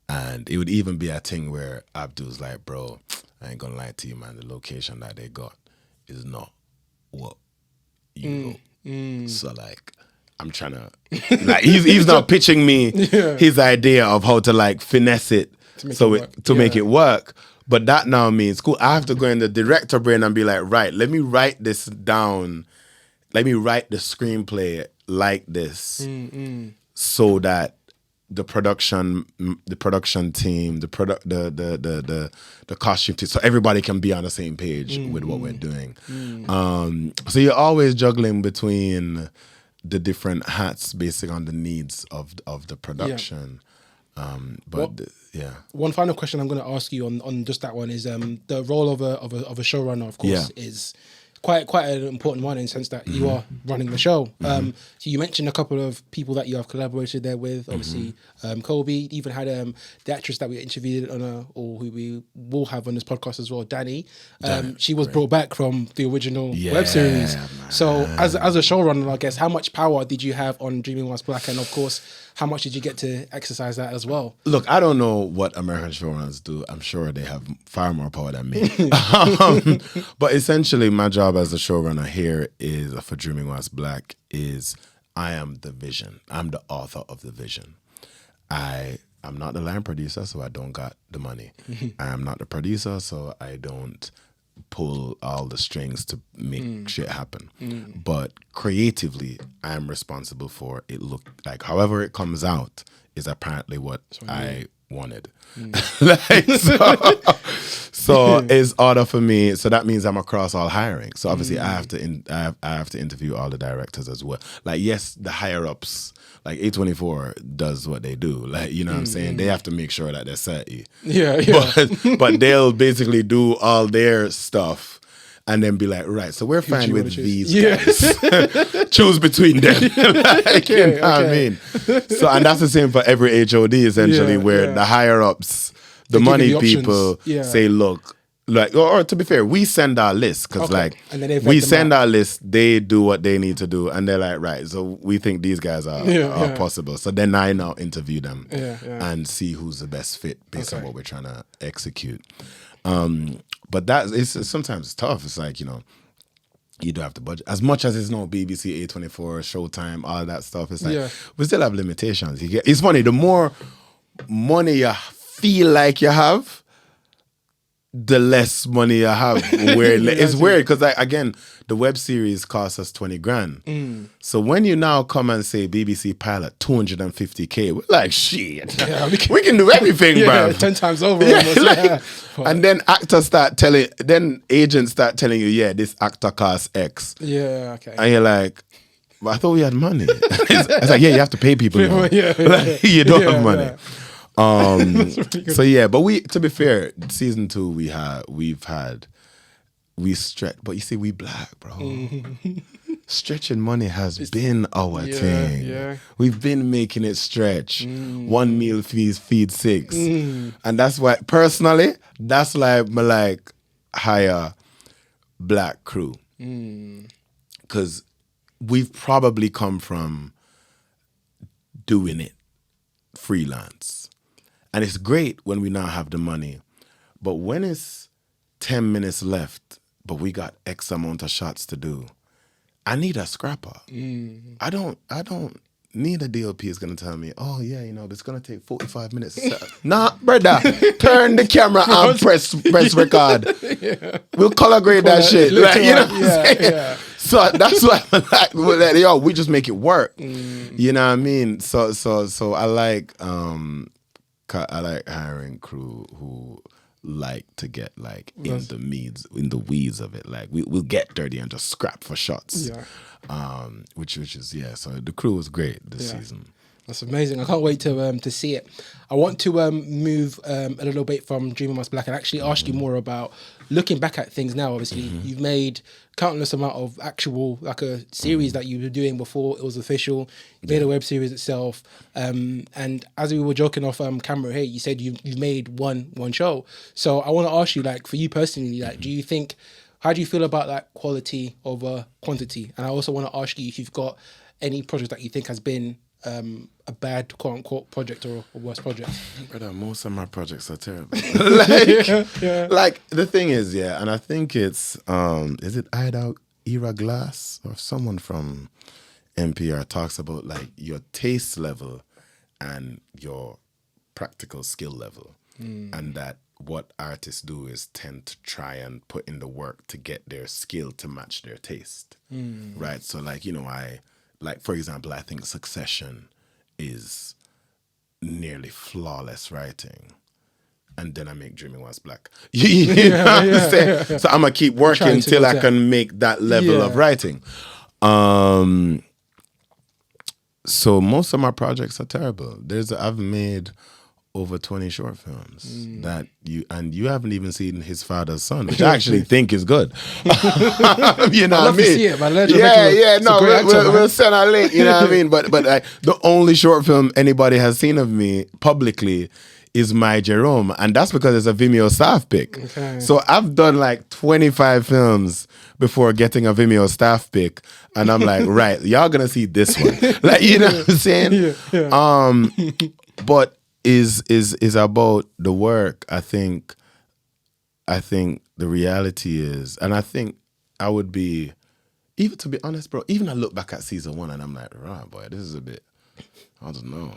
And it would even be a thing where Abdul's like, bro, I ain't gonna lie to you, man, the location that they got is not what you know. So like, I'm trying to, like, he's now pitching me his idea of how to like finesse it to make it work. But that now means, cool, I have to go in the director brain and be like, right, let me write this down. Let me write the screenplay like this so that the production team, the costume team, so everybody can be on the same page with what we're doing. So you're always juggling between the different hats based on the needs of the production. One final question I'm going to ask you on just that one is the role of a showrunner, of course, is quite an important one in the sense that you are running the show. So you mentioned a couple of people that you have collaborated there with, obviously Kobe, even had the actress that we interviewed or who we will have on this podcast as well, Danny. She was brought back from the original web series. Man. So as a showrunner, I guess, how much power did you have on Dreaming Whilst Black? And of course, how much did you get to exercise that as well? Look, I don't know what American showrunners do. I'm sure they have far more power than me. But essentially, my job job as a showrunner here is for Dreaming Whilst Black is I am the vision. I'm the author of the vision. I'm not the line producer, so I don't got the money. I am not the producer, so I don't pull all the strings to make shit happen. But creatively, I'm responsible for it. Look like however it comes out is apparently what I wanted. Like, so it's order for me. So that means I'm across all hiring. So obviously I have to interview all the directors as well. Like, yes, the higher ups, like A24 does what they do. Like, you know what I'm saying? They have to make sure that they're setty. Yeah. But they'll basically do all their stuff and then be like, right, so we're fine with these guys. Choose between them. Like, you know what I mean? So, and that's the same for every HOD essentially, where the higher ups, the money people say, look, like, or to be fair, we send our list because like we send our list, they do what they need to do, and they're like, right, so we think these guys are possible. So then I now interview them and see who's the best fit based on what we're trying to execute. But that is sometimes it's tough. It's like, you know, you do have to budget as much as it's no BBC, A24, Showtime, all of that stuff. It's like we still have limitations. It's funny. The more money you feel like you have, the less money you have. It's weird because, like, again, the web series costs us 20 grand. So when you now come and say BBC pilot 250K, we're like, shit, we can do everything, bro. 10 times over. And then then agents start telling you, yeah, this actor costs X. Yeah, okay. And you're like, but I thought we had money. It's like, yeah, you have to pay people now. Like, you don't have money. So yeah, but to be fair, season 2 we stretch, but you see, we black, bro. Stretching money has been our thing. We've been making it stretch. One meal feeds 6, and that's why personally, that's like my like higher black crew, because we've probably come from doing it freelance. And it's great when we now have the money. But when it's 10 minutes left, but we got X amount of shots to do, I need a scrapper. I don't need a DOP is going to tell me, oh, yeah, you know, it's going to take 45 minutes. Nah, brother, turn the camera and press record. We'll color grade that shit. Like, you know what I'm saying? So that's why I'm like, yo, we just make it work. You know what I mean? So I like hiring crew who like to get like in the weeds of it. Like we'll get dirty and just scrap for shots. Which is so the crew was great this season. That's amazing. I can't wait to see it. I want to move a little bit from Dreaming Whilst Black and actually ask you more about looking back at things now. Obviously, you've made countless amount of actual, like a series that you were doing before it was official. You made a web series itself. And as we were joking off camera here, you said you've made one show. So I want to ask you, like, for you personally, like, how do you feel about that quality over quantity? And I also want to ask you if you've got any project that you think has been a bad quote unquote project or a worse project. Brother, most of my projects are terrible. Like the thing is, and I think it's is it Ira Glass or someone from NPR talks about like your taste level and your practical skill level, and that what artists do is tend to try and put in the work to get their skill to match their taste, right? So like, you know, like, for example, I think Succession is nearly flawless writing. And then I make Dreaming Whilst Black. You know what I'm saying? So I'm going to keep working till I can make that level of writing. So most of my projects are terrible. I've made over 20 short films that you haven't even seen His Father's Son, which I actually think is good. You know what I mean? To see it, we'll send a link. You know what I mean? But the only short film anybody has seen of me publicly is my Jerome, and that's because it's a Vimeo staff pick. Okay. So I've done like 25 films before getting a Vimeo staff pick, and I'm like, right, y'all gonna see this one, like, you know what I'm saying? But is about the work. I think the reality is, and I think I would be, even to be honest, bro, even I look back at season 1 and I'm like, right, boy, this is a bit, I don't know.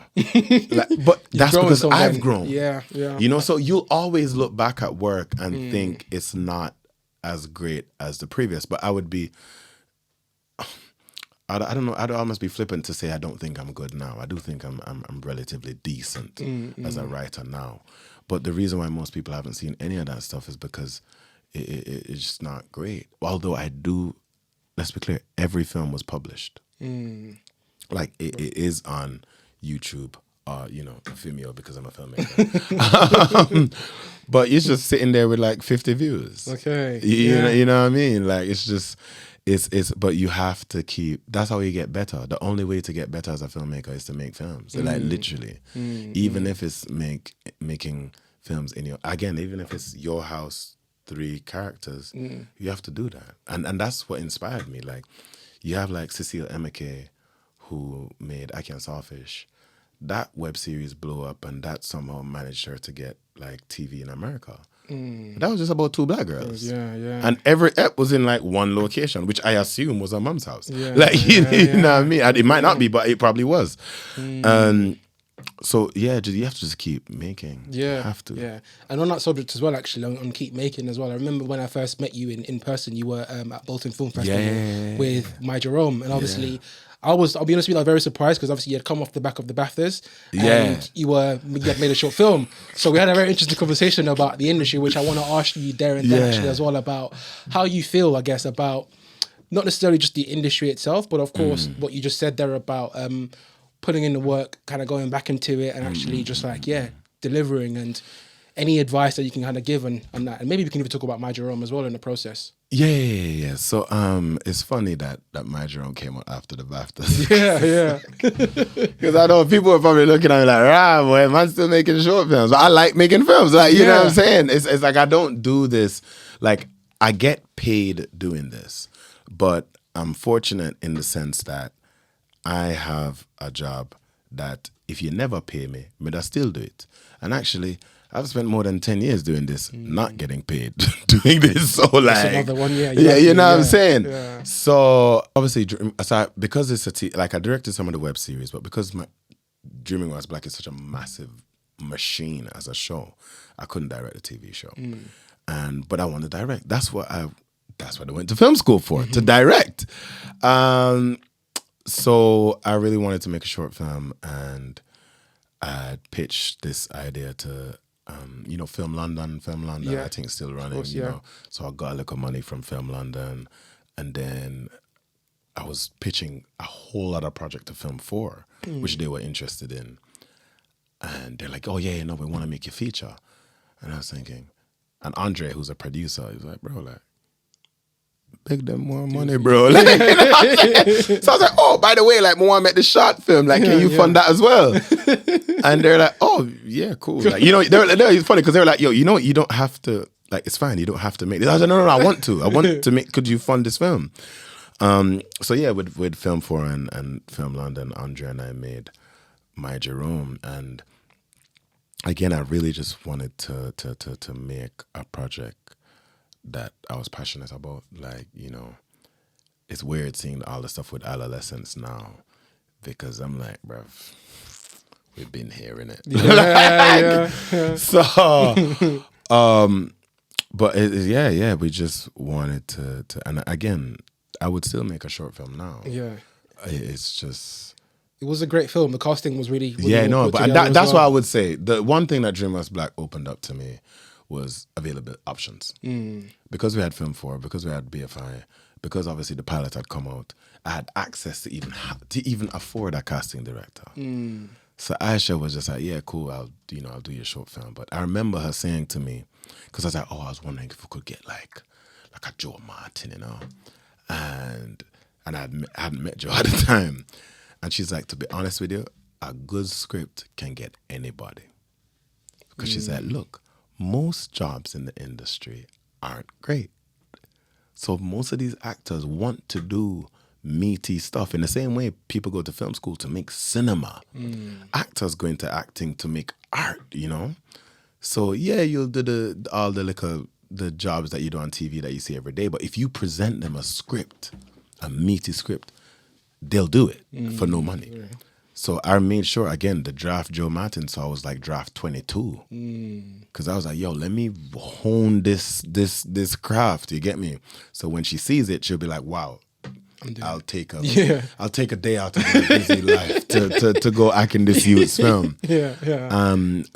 But that's because I've grown. Yeah. You know, so you'll always look back at work and think it's not as great as the previous. But I would be, I don't know, I'd almost be flippant to say I don't think I'm good now. I do think I'm relatively decent as a writer now. But the reason why most people haven't seen any of that stuff is because it's just not great. Although I do, let's be clear, every film was published. Like it is on YouTube, you know, Vimeo, because I'm a filmmaker. But it's just sitting there with like 50 views. Okay. You know what I mean? Like it's just, it's but you have to keep, that's how you get better. The only way to get better as a filmmaker is to make films. Like literally. Even if it's making films in your, again, even if it's your house, 3 characters, you have to do that. And that's what inspired me. Like you have like Cecile Emeke, who made I Can Sawfish. That web series blew up, and that somehow managed her to get like TV in America. That was just about 2 black girls. Yeah. And every ep was in like one location, which I assume was her mom's house. Like you know what I mean? It might not be, but it probably was. So yeah, you have to just keep making. Yeah, you have to. Yeah, and on that subject as well, actually, on keep making as well. I remember when I first met you in person, you were at Bolton Film Festival with my Jerome, and obviously, I'll be honest with you, I was very surprised because obviously you had come off the back of the BAFTAs, and you had made a short film. So we had a very interesting conversation about the industry, which I want to ask you there and then actually as well about how you feel, I guess, about not necessarily just the industry itself, but of course what you just said there about putting in the work, kind of going back into it, and actually just like delivering, and any advice that you can kind of give on that, and maybe we can even talk about My Jerome as well in the process. Yeah. So it's funny that My Jerome came out after the BAFTAs. Yeah. Because I know people are probably looking at me like, boy, man's still making short films. But I like making films. Like, you know what I'm saying? It's like I don't do this. Like, I get paid doing this, but I'm fortunate in the sense that I have a job that if you never pay me, I still do it. And actually, I've spent more than 10 years doing this, not getting paid doing this. So like, that's another one, you know what I'm saying? Yeah. So obviously, because it's like I directed some of the web series, but because my Dreaming Was Black is such a massive machine as a show, I couldn't direct a TV show. But I want to direct. That's what I went to film school for, to direct. So I really wanted to make a short film, and I pitched this idea to, Film London, I think is still running, you know. So I got a little money from Film London, and then I was pitching a whole other project to Film 4, which they were interested in. And they're like, oh yeah, we want to make you feature. And I was thinking, and Andre, who's a producer, he was like, bro, like, beg them more money, bro. Like, you know what I'm saying? So I was like, oh, by the way, like, I want to make the short film. Like, can you fund that as well? And they're like, oh, yeah, cool. Like, it's funny because they were like, yo, you don't have to, like, it's fine. You don't have to make this. I was like, no, I want to. I want to make, could you fund this film? So yeah, with Film 4 and Film London, Andre and I made My Jerome. And again, I really just wanted to make a project that I was passionate about. Like, it's weird seeing all the stuff with adolescents now, because I'm like, bruv, we've been hearing it. So, but we just wanted to, and again, I would still make a short film now. Yeah. It's just... It was a great film. The casting was really but that's what I would say. The one thing that Dream Was Black opened up to me was available options. Because we had Film 4, because we had BFI, because obviously the pilot had come out, I had access to even afford a casting director. So Aisha was just like, yeah, cool, I'll do your short film. But I remember her saying to me, because I was like, oh, I was wondering if we could get like a Joe Martin, and I hadn't met Joe at the time. And she's like, to be honest with you, a good script can get anybody. Because she said, look, most jobs in the industry aren't great. So most of these actors want to do meaty stuff. In the same way people go to film school to make cinema. Actors go into acting to make art, So yeah, you'll do all the little the jobs that you do on TV that you see every day, but if you present them a script, a meaty script, they'll do it for no money. Yeah. So I made sure, again, the draft Joe Martin saw was like draft 22. Because I was like, yo, let me hone this craft, you get me? So when she sees it, she'll be like, wow, I'll take a day out of my busy life to go act in this youth's film.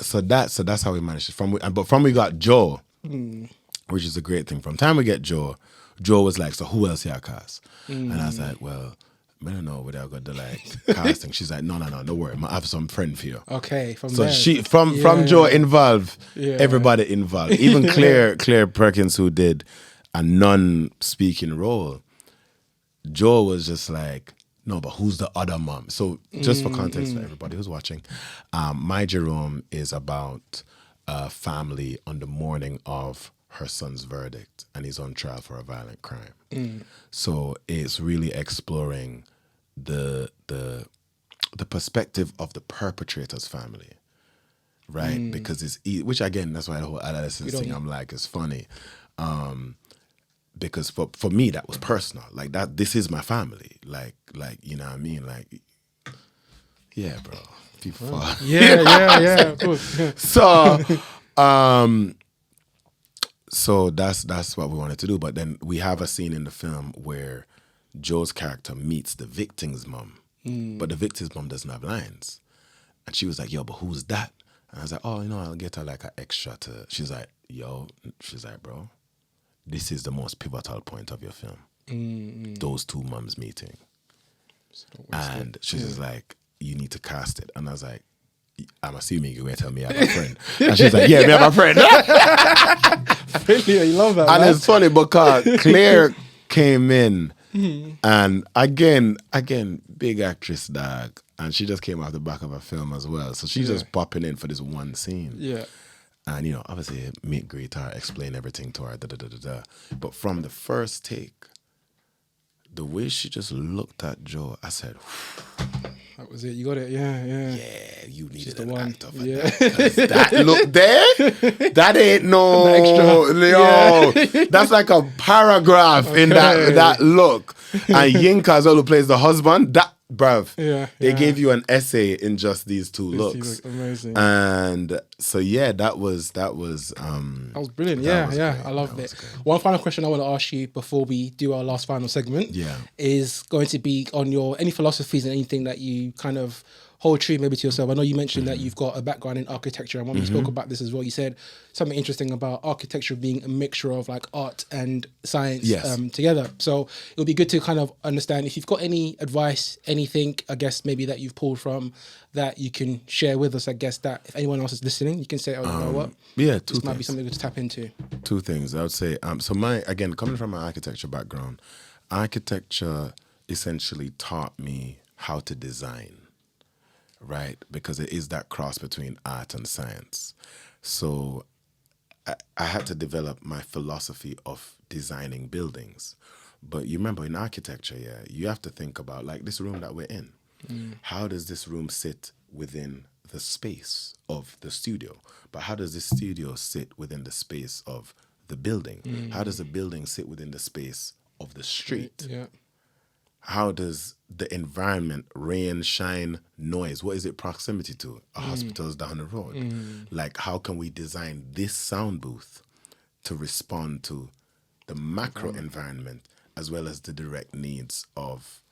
So that's how we managed it. But from we got Joe, which is a great thing. From time we get Joe was like, so who else y'all cast? And I was like, well, I don't know whether I got the casting. She's like, no, don't worry, I have some friend for you. Okay, from Joe involved, everybody involved, even Claire Perkins, who did a non-speaking role. Joe was just like, no, but who's the other mom? So just for context for everybody who's watching, My Jerome is about a family on the morning of her son's verdict, and he's on trial for a violent crime. So it's really exploring the perspective of the perpetrator's family, right? Because it's which again, that's why the whole adolescence thing I'm like is funny. Because for me that was personal. Like that, this is my family. Like you know what I mean? Like, yeah, bro. People yeah, of course. So that's what we wanted to do. But then we have a scene in the film where Joe's character meets the victim's mom, but the victim's mom doesn't have lines, and she was like, "Yo, but who's that?" And I was like, "Oh, I'll get her like an extra to." She's like, "Bro, this is the most pivotal point of your film. Those two moms meeting." And she's just like, "You need to cast it." And I was like, "I'm assuming you're going to tell me I have a friend." And she's like, "Yeah, we have a friend." Really, you love that. And man. it's funny because Claire came in, and again, big actress, dog. And she just came off the back of a film as well. So she's just popping in for this one scene. Yeah. And, obviously, meet, greet her, explain everything to her, But from the first take, the way she just looked at Joe, I said, that was it. You got it. Yeah. Yeah, you needed an actor for Yeah. that. That look there, that ain't no extra. That's like a paragraph in that look. And Yinka as well, who plays the husband, that bruv, they gave you an essay in just these two looks. Amazing. And so that was brilliant. Yeah, I loved it. One final question I want to ask you before we do our last final segment is going to be on your any philosophies and anything that you kind of hold true maybe to yourself. I know you mentioned that you've got a background in architecture, and when we spoke about this as well, you said something interesting about architecture being a mixture of like art and science together. So it would be good to kind of understand if you've got any advice, anything, I guess maybe that you've pulled from that you can share with us. I guess that if anyone else is listening, you can say, "Oh, you know what? This might be something to tap into." Two things I would say. So coming from my architecture background, architecture essentially taught me how to design. Right, because it is that cross between art and science. So I had to develop my philosophy of designing buildings. But you remember in architecture, you have to think about like this room that we're in. How does this room sit within the space of the studio? But how does this studio sit within the space of the building? How does the building sit within the space of the street? Yeah. How does the environment, rain, shine, noise, what is it proximity to? A hospital's down the road. Like, how can we design this sound booth to respond to the macro environment as well as the direct needs of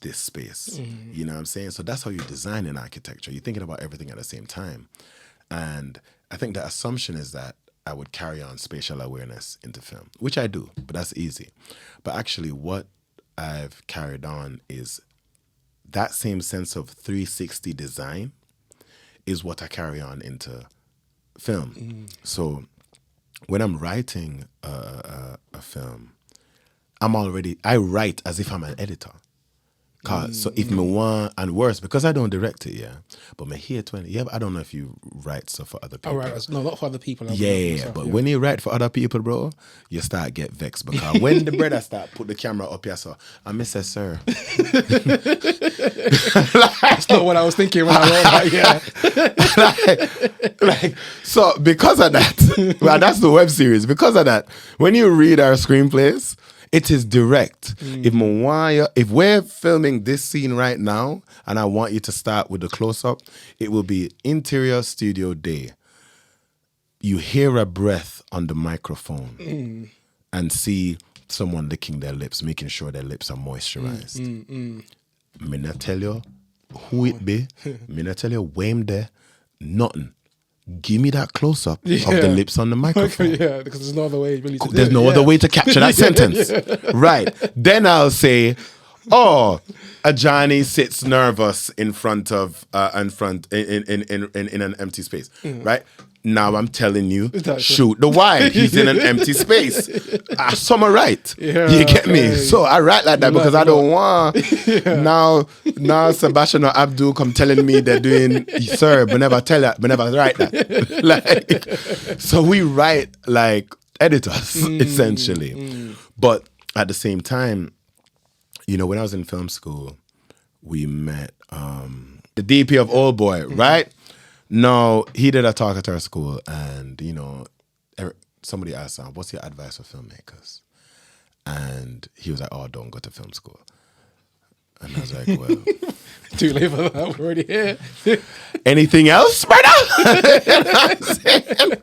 this space? You know what I'm saying? So that's how you design in architecture. You're thinking about everything at the same time. And I think the assumption is that I would carry on spatial awareness into film, which I do, but that's easy. But actually what I've carried on is that same sense of 360 design is what I carry on into film. So when I'm writing a film, I write as if I'm an editor. So if me want, and worse, because I don't direct it, but me hear 20, I don't know if you write stuff for other people. Oh, right. No, not for other people. But when you write for other people, bro, you start get vexed because when the brother start put the camera up here, so I miss it, sir. That's not what I was thinking when I wrote that, So because of that, well, that's the web series. Because of that, when you read our screenplays, it is direct. If we're filming this scene right now, and I want you to start with the close-up, it will be interior studio day. You hear a breath on the microphone and see someone licking their lips, making sure their lips are moisturized. Me not tell you who it be. Me not tell you where there. Nothing. Give me that close-up of the lips on the microphone. Yeah, because there's no other way really to do There's it. no other way to capture that sentence. Right. Then I'll say, oh, Adjani sits nervous in front of in an empty space. Right? Now I'm telling you, shoot the wide. He's in an empty space. Some are right. Yeah, you get me? So I write like that because I don't want now Sebastian or Abdul come telling me they're doing sir, but never tell that, but never write that. Like, so we write like editors essentially. But at the same time, you know, when I was in film school, we met the DP of Old Boy, right? No, he did a talk at our school, and you know, somebody asked him, "What's your advice for filmmakers?" And he was like, "Oh, don't go to film school." And I was like, "Well, too late for that. We're already here." Anything else, brother? You know what I'm saying?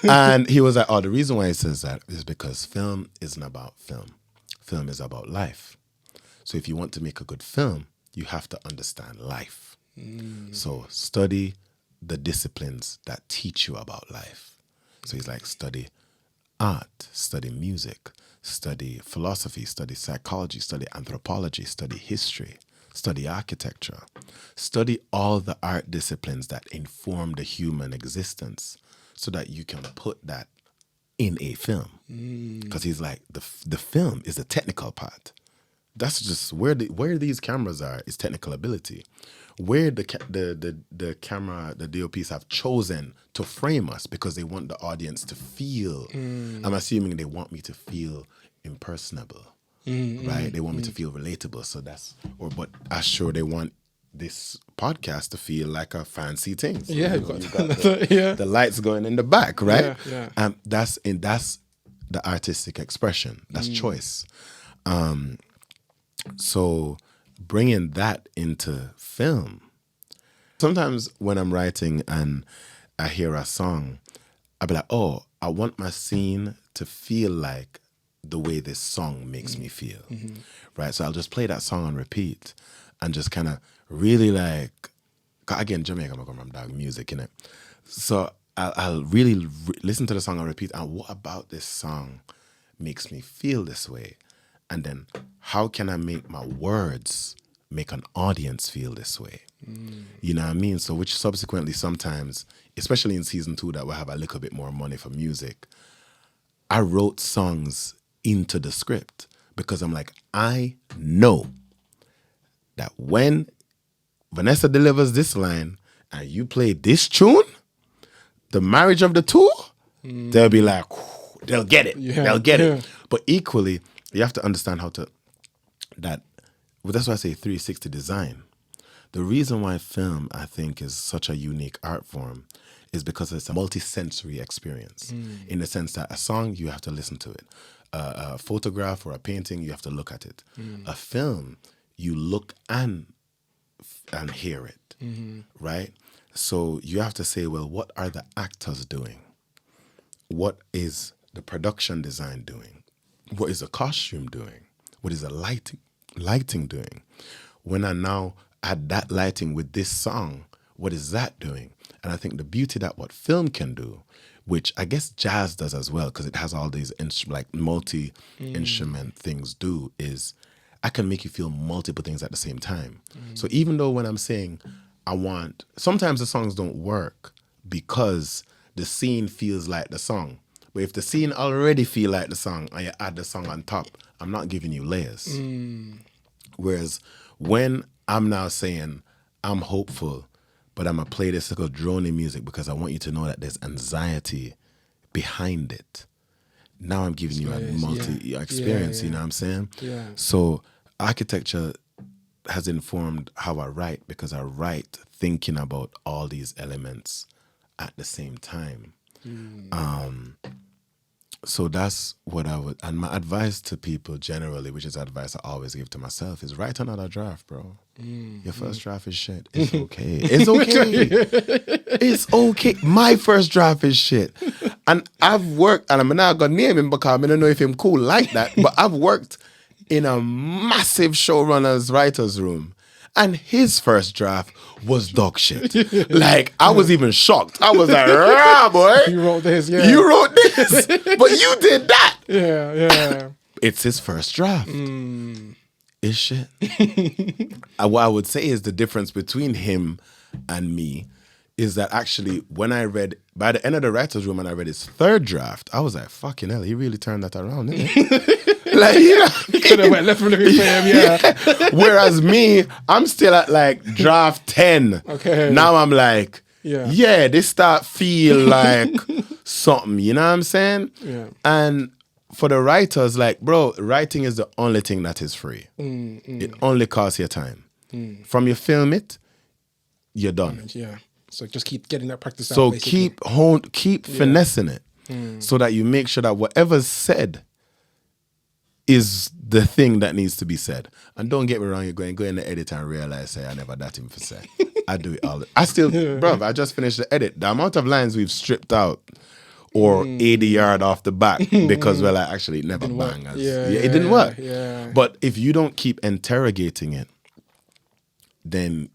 And he was like, "Oh, the reason why he says that is because film isn't about film. Film is about life. So if you want to make a good film, you have to understand life. So study the disciplines that teach you about life." So he's like, study art, study music, study philosophy, study psychology, study anthropology, study history, study architecture, study all the art disciplines that inform the human existence so that you can put that in a film. Because he's like, the film is the technical part. That's just where these cameras are is technical ability. Where the camera, the DOPs have chosen to frame us because they want the audience to feel. I'm assuming they want me to feel impersonable, right? They want me to feel relatable. So but I'm sure they want this podcast to feel like a fancy thing. So, Yeah, you got the lights going in the back, right? Yeah. That's the artistic expression. That's choice. So bringing that into film. Sometimes when I'm writing and I hear a song, I'll be like, oh, I want my scene to feel like the way this song makes me feel, right? So I'll just play that song on repeat and just kind of really like, again, Jamaica, I'm from dog music, innit? So I'll really listen to the song on repeat and what about this song makes me feel this way? And then how can I make my words make an audience feel this way? You know what I mean? So which subsequently sometimes, especially in season 2 that we'll have a little bit more money for music, I wrote songs into the script because I'm like, I know that when Vanessa delivers this line and you play this tune, the marriage of the two, they'll be like, they'll get it. They'll get it. But equally, you have to understand that's why I say 360 design. The reason why film, I think, is such a unique art form is because it's a multi-sensory experience in the sense that a song, you have to listen to it. A photograph or a painting, you have to look at it. A film, you look and hear it, right? So you have to say, well, what are the actors doing? What is the production design doing? What is the costume doing? What is the lighting doing? When I now add that lighting with this song, what is that doing? And I think the beauty that what film can do, which I guess jazz does as well, because it has all these multi-instrument things do, is I can make you feel multiple things at the same time. So even though when I'm saying sometimes the songs don't work because the scene feels like the song. But if the scene already feel like the song and you add the song on top, I'm not giving you layers. Whereas when I'm now saying I'm hopeful, but I'm going to play this little droning music because I want you to know that there's anxiety behind it. Now I'm giving you a multi-experience, you know what I'm saying? Yeah. So architecture has informed how I write because I write thinking about all these elements at the same time. So that's what I would, and my advice to people generally, which is advice I always give to myself, is write another draft, bro. Your first draft is shit. It's okay. It's okay. It's okay. My first draft is shit. And I've worked, and I'm not going to name him because I don't know if I'm cool like that, but I've worked in a massive showrunner's writer's room. And his first draft was dog shit. Like, I was even shocked. I was like, rah, boy. You wrote this, yeah. You wrote this, but you did that. Yeah. It's his first draft. It's shit. What I would say is the difference between him and me is that actually when I read, by the end of the writer's room and I read his third draft, I was like, fucking hell, he really turned that around, didn't he? Like, you know, he could have went left for him, yeah. Whereas me, I'm still at like draft 10. Okay. Now I'm like, yeah, this start feel like something, you know what I'm saying? Yeah. And for the writers, like, bro, writing is the only thing that is free. It only costs you time. From you film it, you're done. Yeah. So just keep getting that practice out. So basically. keep finessing it so that you make sure that whatever's said is the thing that needs to be said. And don't get me wrong, you're going to go in the edit and realize, say, I never that him for say. I do it all. I still, bruv, I just finished the edit. The amount of lines we've stripped out or 80 yard off the back because we're like, actually, it never bang. It didn't work. Yeah. But if you don't keep interrogating it, then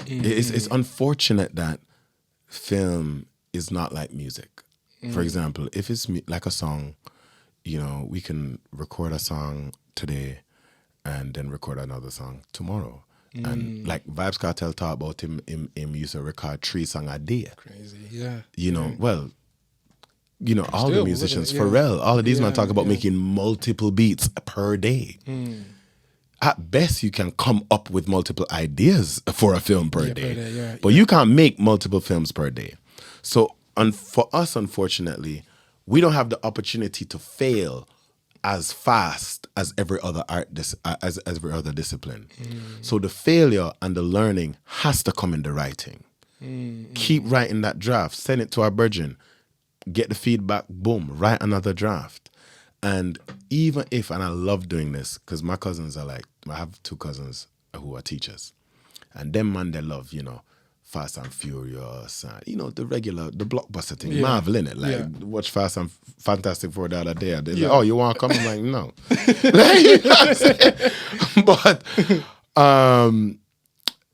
it's unfortunate that film is not like music. For example, if it's like a song, you know, we can record a song today and then record another song tomorrow. And like Vibes Cartel talk about him used to record 3 songs a day. Crazy, yeah. You know, well, you know, all the musicians, Pharrell, all of these men talk about making multiple beats per day. At best, you can come up with multiple ideas for a film per day. But you can't make multiple films per day. So for us, unfortunately, we don't have the opportunity to fail as fast as every other as every other discipline. So the failure and the learning has to come in the writing. Keep writing that draft, send it to our brethren, get the feedback, boom, write another draft. And even if, and I love doing this, because my cousins are like, I have 2 cousins who are teachers. And them man, they love, you know, Fast and Furious, and, you know, the blockbuster thing, Marvel, innit? Like, watch Fast and Fantastic Four the other day. They're like, oh, you want to come? I'm like, no. Like, you know what I'm saying? But, I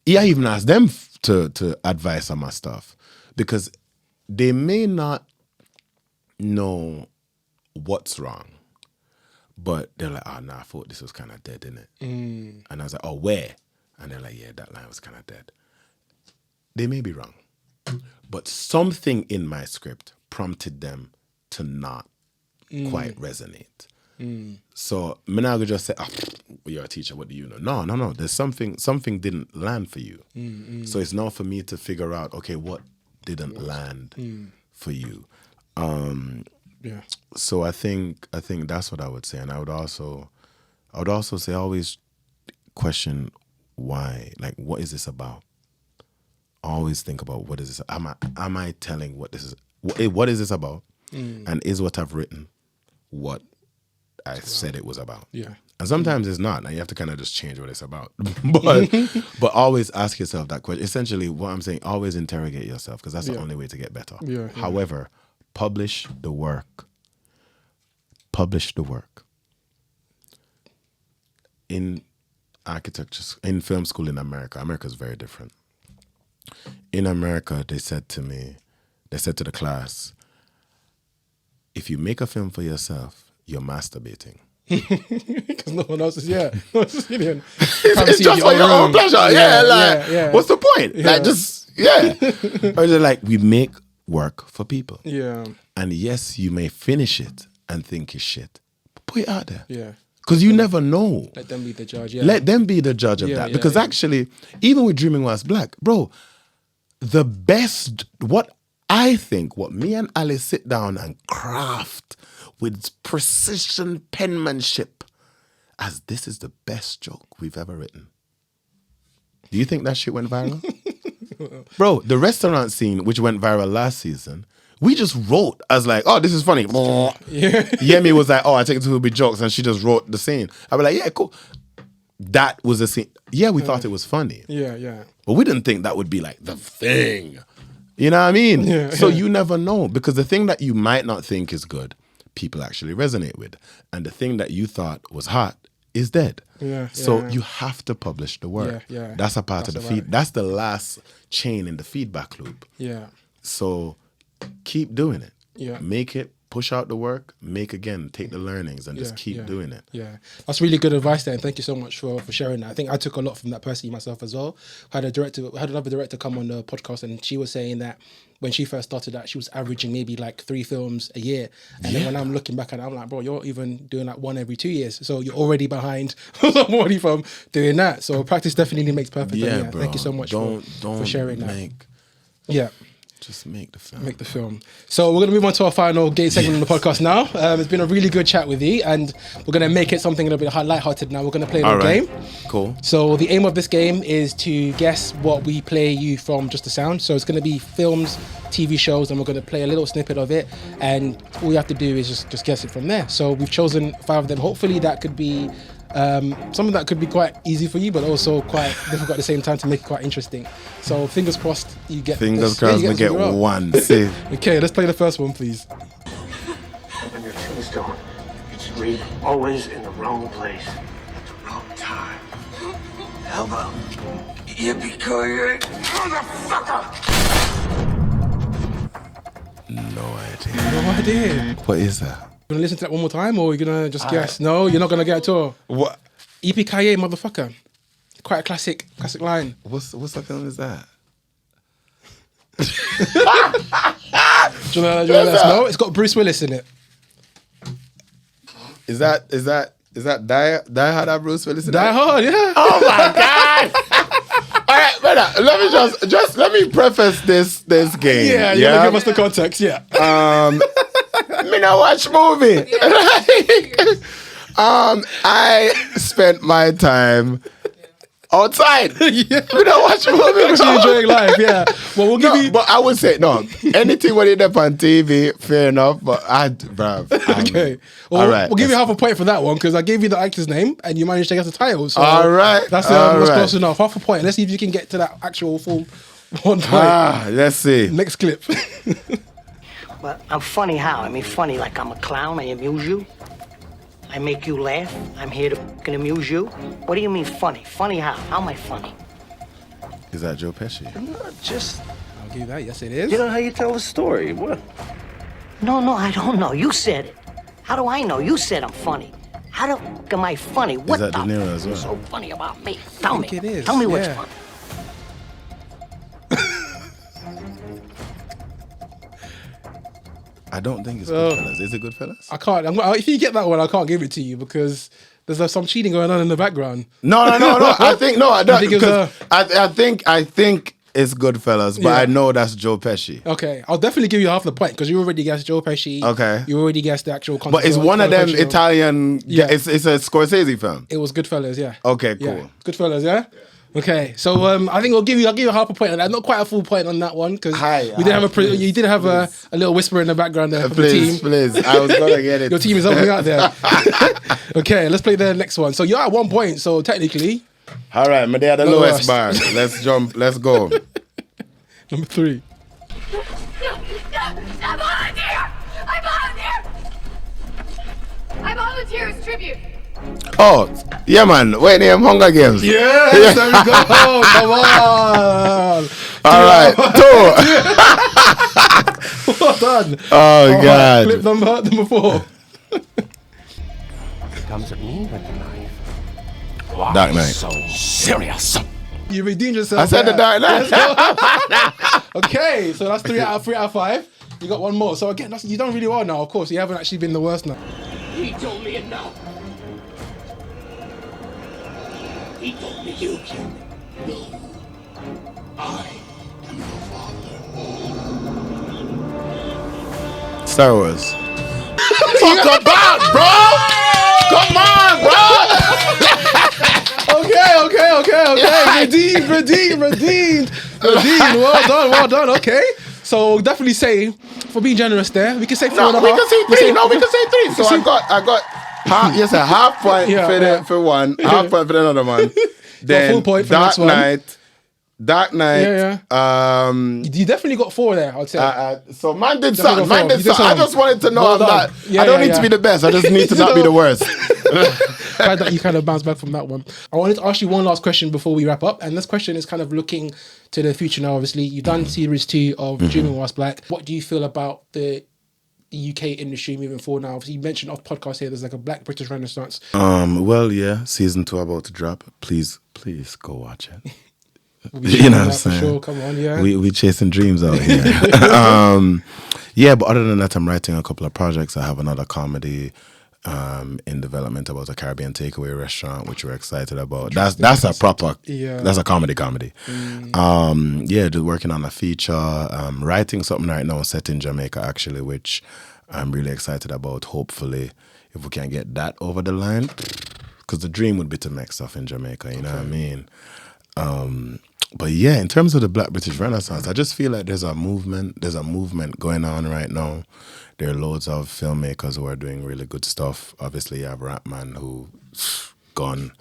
even asked them to advise on my stuff because they may not know what's wrong, but they're like, oh, no, I thought this was kind of dead, innit? And I was like, oh, where? And they're like, yeah, that line was kind of dead. They may be wrong, but something in my script prompted them to not quite resonate. So I'm not gonna just say, oh, you're a teacher, what do you know? No. There's something didn't land for you. So it's not for me to figure out, okay, what didn't land for you. So I think that's what I would say. And I would also say always question why, like, what is this about? Always think about what is this? Am I telling what this is? What is this about? And is what I've written what I said it was about? Yeah. And sometimes it's not. And you have to kind of just change what it's about. but always ask yourself that question. Essentially, what I'm saying, always interrogate yourself because that's the only way to get better. However, publish the work. Publish the work. In architecture, in film school in America is very different. In America, they said to the class, if you make a film for yourself, you're masturbating. Because no one else is, it's just for your own pleasure. Yeah. What's the point? Like, just, Or they're like, we make work for people. Yeah. And yes, you may finish it and think it's shit, but put it out there. Yeah. Because you never know. Let them be the judge, Let them be the judge of that. Because actually, even with Dreaming Whilst Black, bro, the best, what me and Ali sit down and craft with precision penmanship, as this is the best joke we've ever written. Do you think that shit went viral? Bro, the restaurant scene, which went viral last season, we just wrote as like, oh, this is funny. Yemi was like, oh, I take it to be jokes, and she just wrote the scene. I was like, yeah, cool. That was a scene. Yeah, we thought it was funny. Yeah. But we didn't think that would be like the thing. You know what I mean? Yeah, so you never know, because the thing that you might not think is good, people actually resonate with. And the thing that you thought was hot is dead. So you have to publish the work. That's a part of the feed. That's the last chain in the feedback loop. So keep doing it. Make it, push out the work, make again, take the learnings, and just keep doing it. That's really good advice there, and thank you so much for sharing that. I think I took a lot from that personally myself as well. I had another director come on the podcast, and she was saying that when she first started that, she was averaging maybe like 3 films a year. And then when I'm looking back at it, I'm like, bro, you're even doing like 1 every 2 years. So you're already behind somebody from doing that. So practice definitely makes perfect. Bro. Thank you so much for sharing that. Just make the film. Make the film. So we're going to move on to our final game segment of the podcast now. It's been a really good chat with you, and we're going to make it something a little bit lighthearted now. We're going to play a game. Cool. So the aim of this game is to guess what we play you from just the sound. So it's going to be films, TV shows, and we're going to play a little snippet of it, and all you have to do is just guess it from there. So we've chosen 5 of them. Hopefully that could be some of that could be quite easy for you, but also quite difficult at the same time to make it quite interesting. So fingers crossed you get Fingers crossed we get one. Okay, let's play the first one, please. On your tombstone, it's read always in the wrong place at the wrong time. How about yippee-ki-yay, motherfucker? No idea. What is that? You gonna listen to that one more time, or are you gonna just guess? No, you're not gonna get it at all. What? Yippee-ki-yay, motherfucker. Quite a classic line. What's the film is that? Do you wanna let us know? It's got Bruce Willis in it. Is that Die Hard have Bruce Willis in it? Die Hard, yeah. Oh my god! All right, brother. Let me just let me preface this game. Yeah, you wanna give us the context, yeah. Me not watch movie. I spent my time outside. We don't watch movie. Actually enjoying life, yeah. Well, we'll give you. But I would say no. Anything when it's up on TV, fair enough. But Okay. Well, all right. We'll give you half a point for that one because I gave you the actor's name and you managed to guess the title. So all right. That's close enough. Half a point. Let's see if you can get to that actual full 1 point. Let's see. Next clip. But I'm funny how? I mean, funny like I'm a clown, I amuse you. I make you laugh. I'm here to fucking amuse you. What do you mean funny? Funny how? How am I funny? Is that Joe Pesci? Just, I'll give you that. Yes, it is. you know how you tell a story. What? No, I don't know. You said it. How do I know? You said I'm funny. How the fuck am I funny? What that the De Niro fuck as is well? so funny about me? Tell me. It is. Tell me what's Yeah. funny. I don't think it's Goodfellas. Is it Goodfellas? I can't. If you get that one, I can't give it to you because there's some cheating going on in the background. No. I think no. I don't. think it's I think it's Goodfellas, but Yeah. I know that's Joe Pesci. Okay, I'll definitely give you half the point because you already guessed Joe Pesci. Okay. You already guessed the actual content. But it's one of them Pesci. Italian. Yeah. It's a Scorsese film. It was Goodfellas, yeah. Okay, cool. Yeah. Goodfellas, yeah? Okay, so I think I'll give you half a point on that. Not quite a full point on that one because you did have a little whisper in the background there for the team. Please, I was gonna get it. Your team is helping out there. Okay, let's play the next one. So you're at 1 point, so technically. All right, but they are the Lowest. lowest bar. Let's jump. Let's go. Number 3. I volunteer as tribute. Oh, yeah, man. Wait, name Hunger Games. Yes, there we go. Come on. All right, 2. Well done. Oh, God. Clip number 4. Comes at me with a knife. Dark Knight. So serious. You redeemed yourself. I said the Dark Knight. Okay, so that's 3 out of 5. You got one more. So again, you've done really well now. Of course, you haven't actually been the worst now. He told me enough. He told me you killed me. No. I am your father. Star Wars. Talk about, bro. Come on, bro. Okay. Redeemed. Dean, well done. Okay, so definitely say, for being generous there, we can say 4.5. No, we can say 3. No, we can say 3. So I got half point for one, half point for the other one. Then full point for the next one. Dark Knight. You definitely got 4 there, I'd say. So man did something. I just wanted to know Well that done. I don't need to be the best. I just need to not be the worst. Glad that you kind of bounced back from that one. I wanted to ask you one last question before we wrap up, and this question is kind of looking to the future now. Obviously, you've done series 2 of Dreaming Whilst Black. What do you feel about the UK industry moving forward now? Obviously, you mentioned off podcast here, there's like a Black British Renaissance. Well, yeah, season 2 about to drop. Please go watch it. You know what I'm saying? Sure. Come on, yeah. We chasing dreams out here. Yeah, but other than that, I'm writing a couple of projects. I have another comedy in development about a Caribbean takeaway restaurant, which we're excited about. That's a proper, that's a comedy. Yeah, just working on a feature, writing something right now set in Jamaica actually, which I'm really excited about. Hopefully, if we can get that over the line, because the dream would be to make stuff in Jamaica, you know what I mean? But yeah, in terms of the Black British Renaissance, I just feel like there's a movement going on right now. There are loads of filmmakers who are doing really good stuff. Obviously, you have Rapman who gone,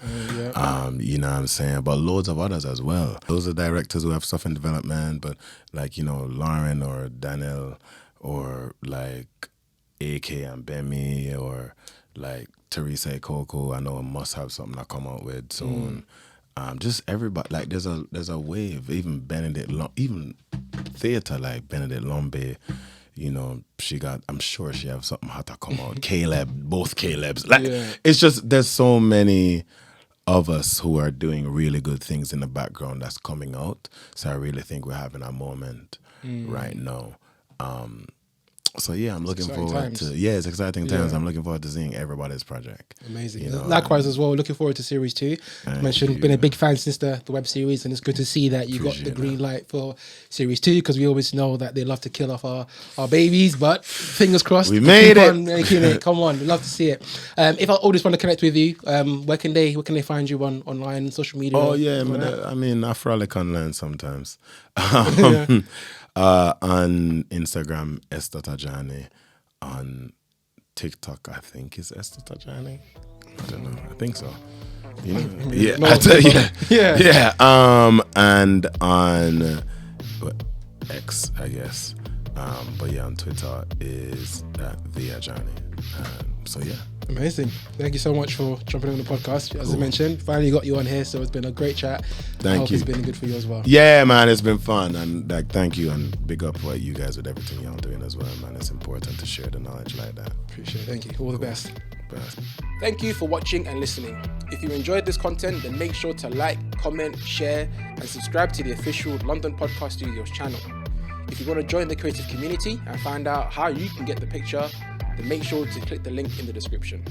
you know what I'm saying? But loads of others as well. Those are directors who have stuff in development, but like, you know, Lauren or Daniel or like AK and Bemi or like Teresa Coco, I know must have something to come out with soon. Just everybody, like there's a wave. Even even theater like Benedict Lombe, you know, I'm sure she have something hot to come out. Both Caleb's. Like it's just there's so many of us who are doing really good things in the background that's coming out. So I really think we're having a moment right now. So yeah, I'm looking forward to it's exciting times. I'm looking forward to seeing everybody's project. Amazing. You know, likewise as well, looking forward to series 2. I mentioned been a big fan since the web series, and it's good to see that you got the green light for series 2, because we always know that they love to kill off our babies, but fingers crossed we made it. Making it. Come on, we love to see it. If our audience want to connect with you, where can they find you online, social media? Oh yeah, I mean I frolic online sometimes. On Instagram, S.Adjani. On TikTok, I think is S.Adjani. I don't know. I think so. You know? And on X, I guess. But yeah, on Twitter is the Adjani. So yeah. Amazing. Thank you so much for jumping on the podcast. As I mentioned, finally got you on here, so it's been a great chat. Thank you. It's been good for you as well. Yeah, man, it's been fun, and like, thank you, and big up for you guys with everything y'all doing as well, man. It's important to share the knowledge like that. Appreciate it. Thank you. All the best. Thank you for watching and listening. If you enjoyed this content, then make sure to like, comment, share, and subscribe to the official London Podcast Studios channel. If you want to join the creative community and find out how you can get the picture, then make sure to click the link in the description.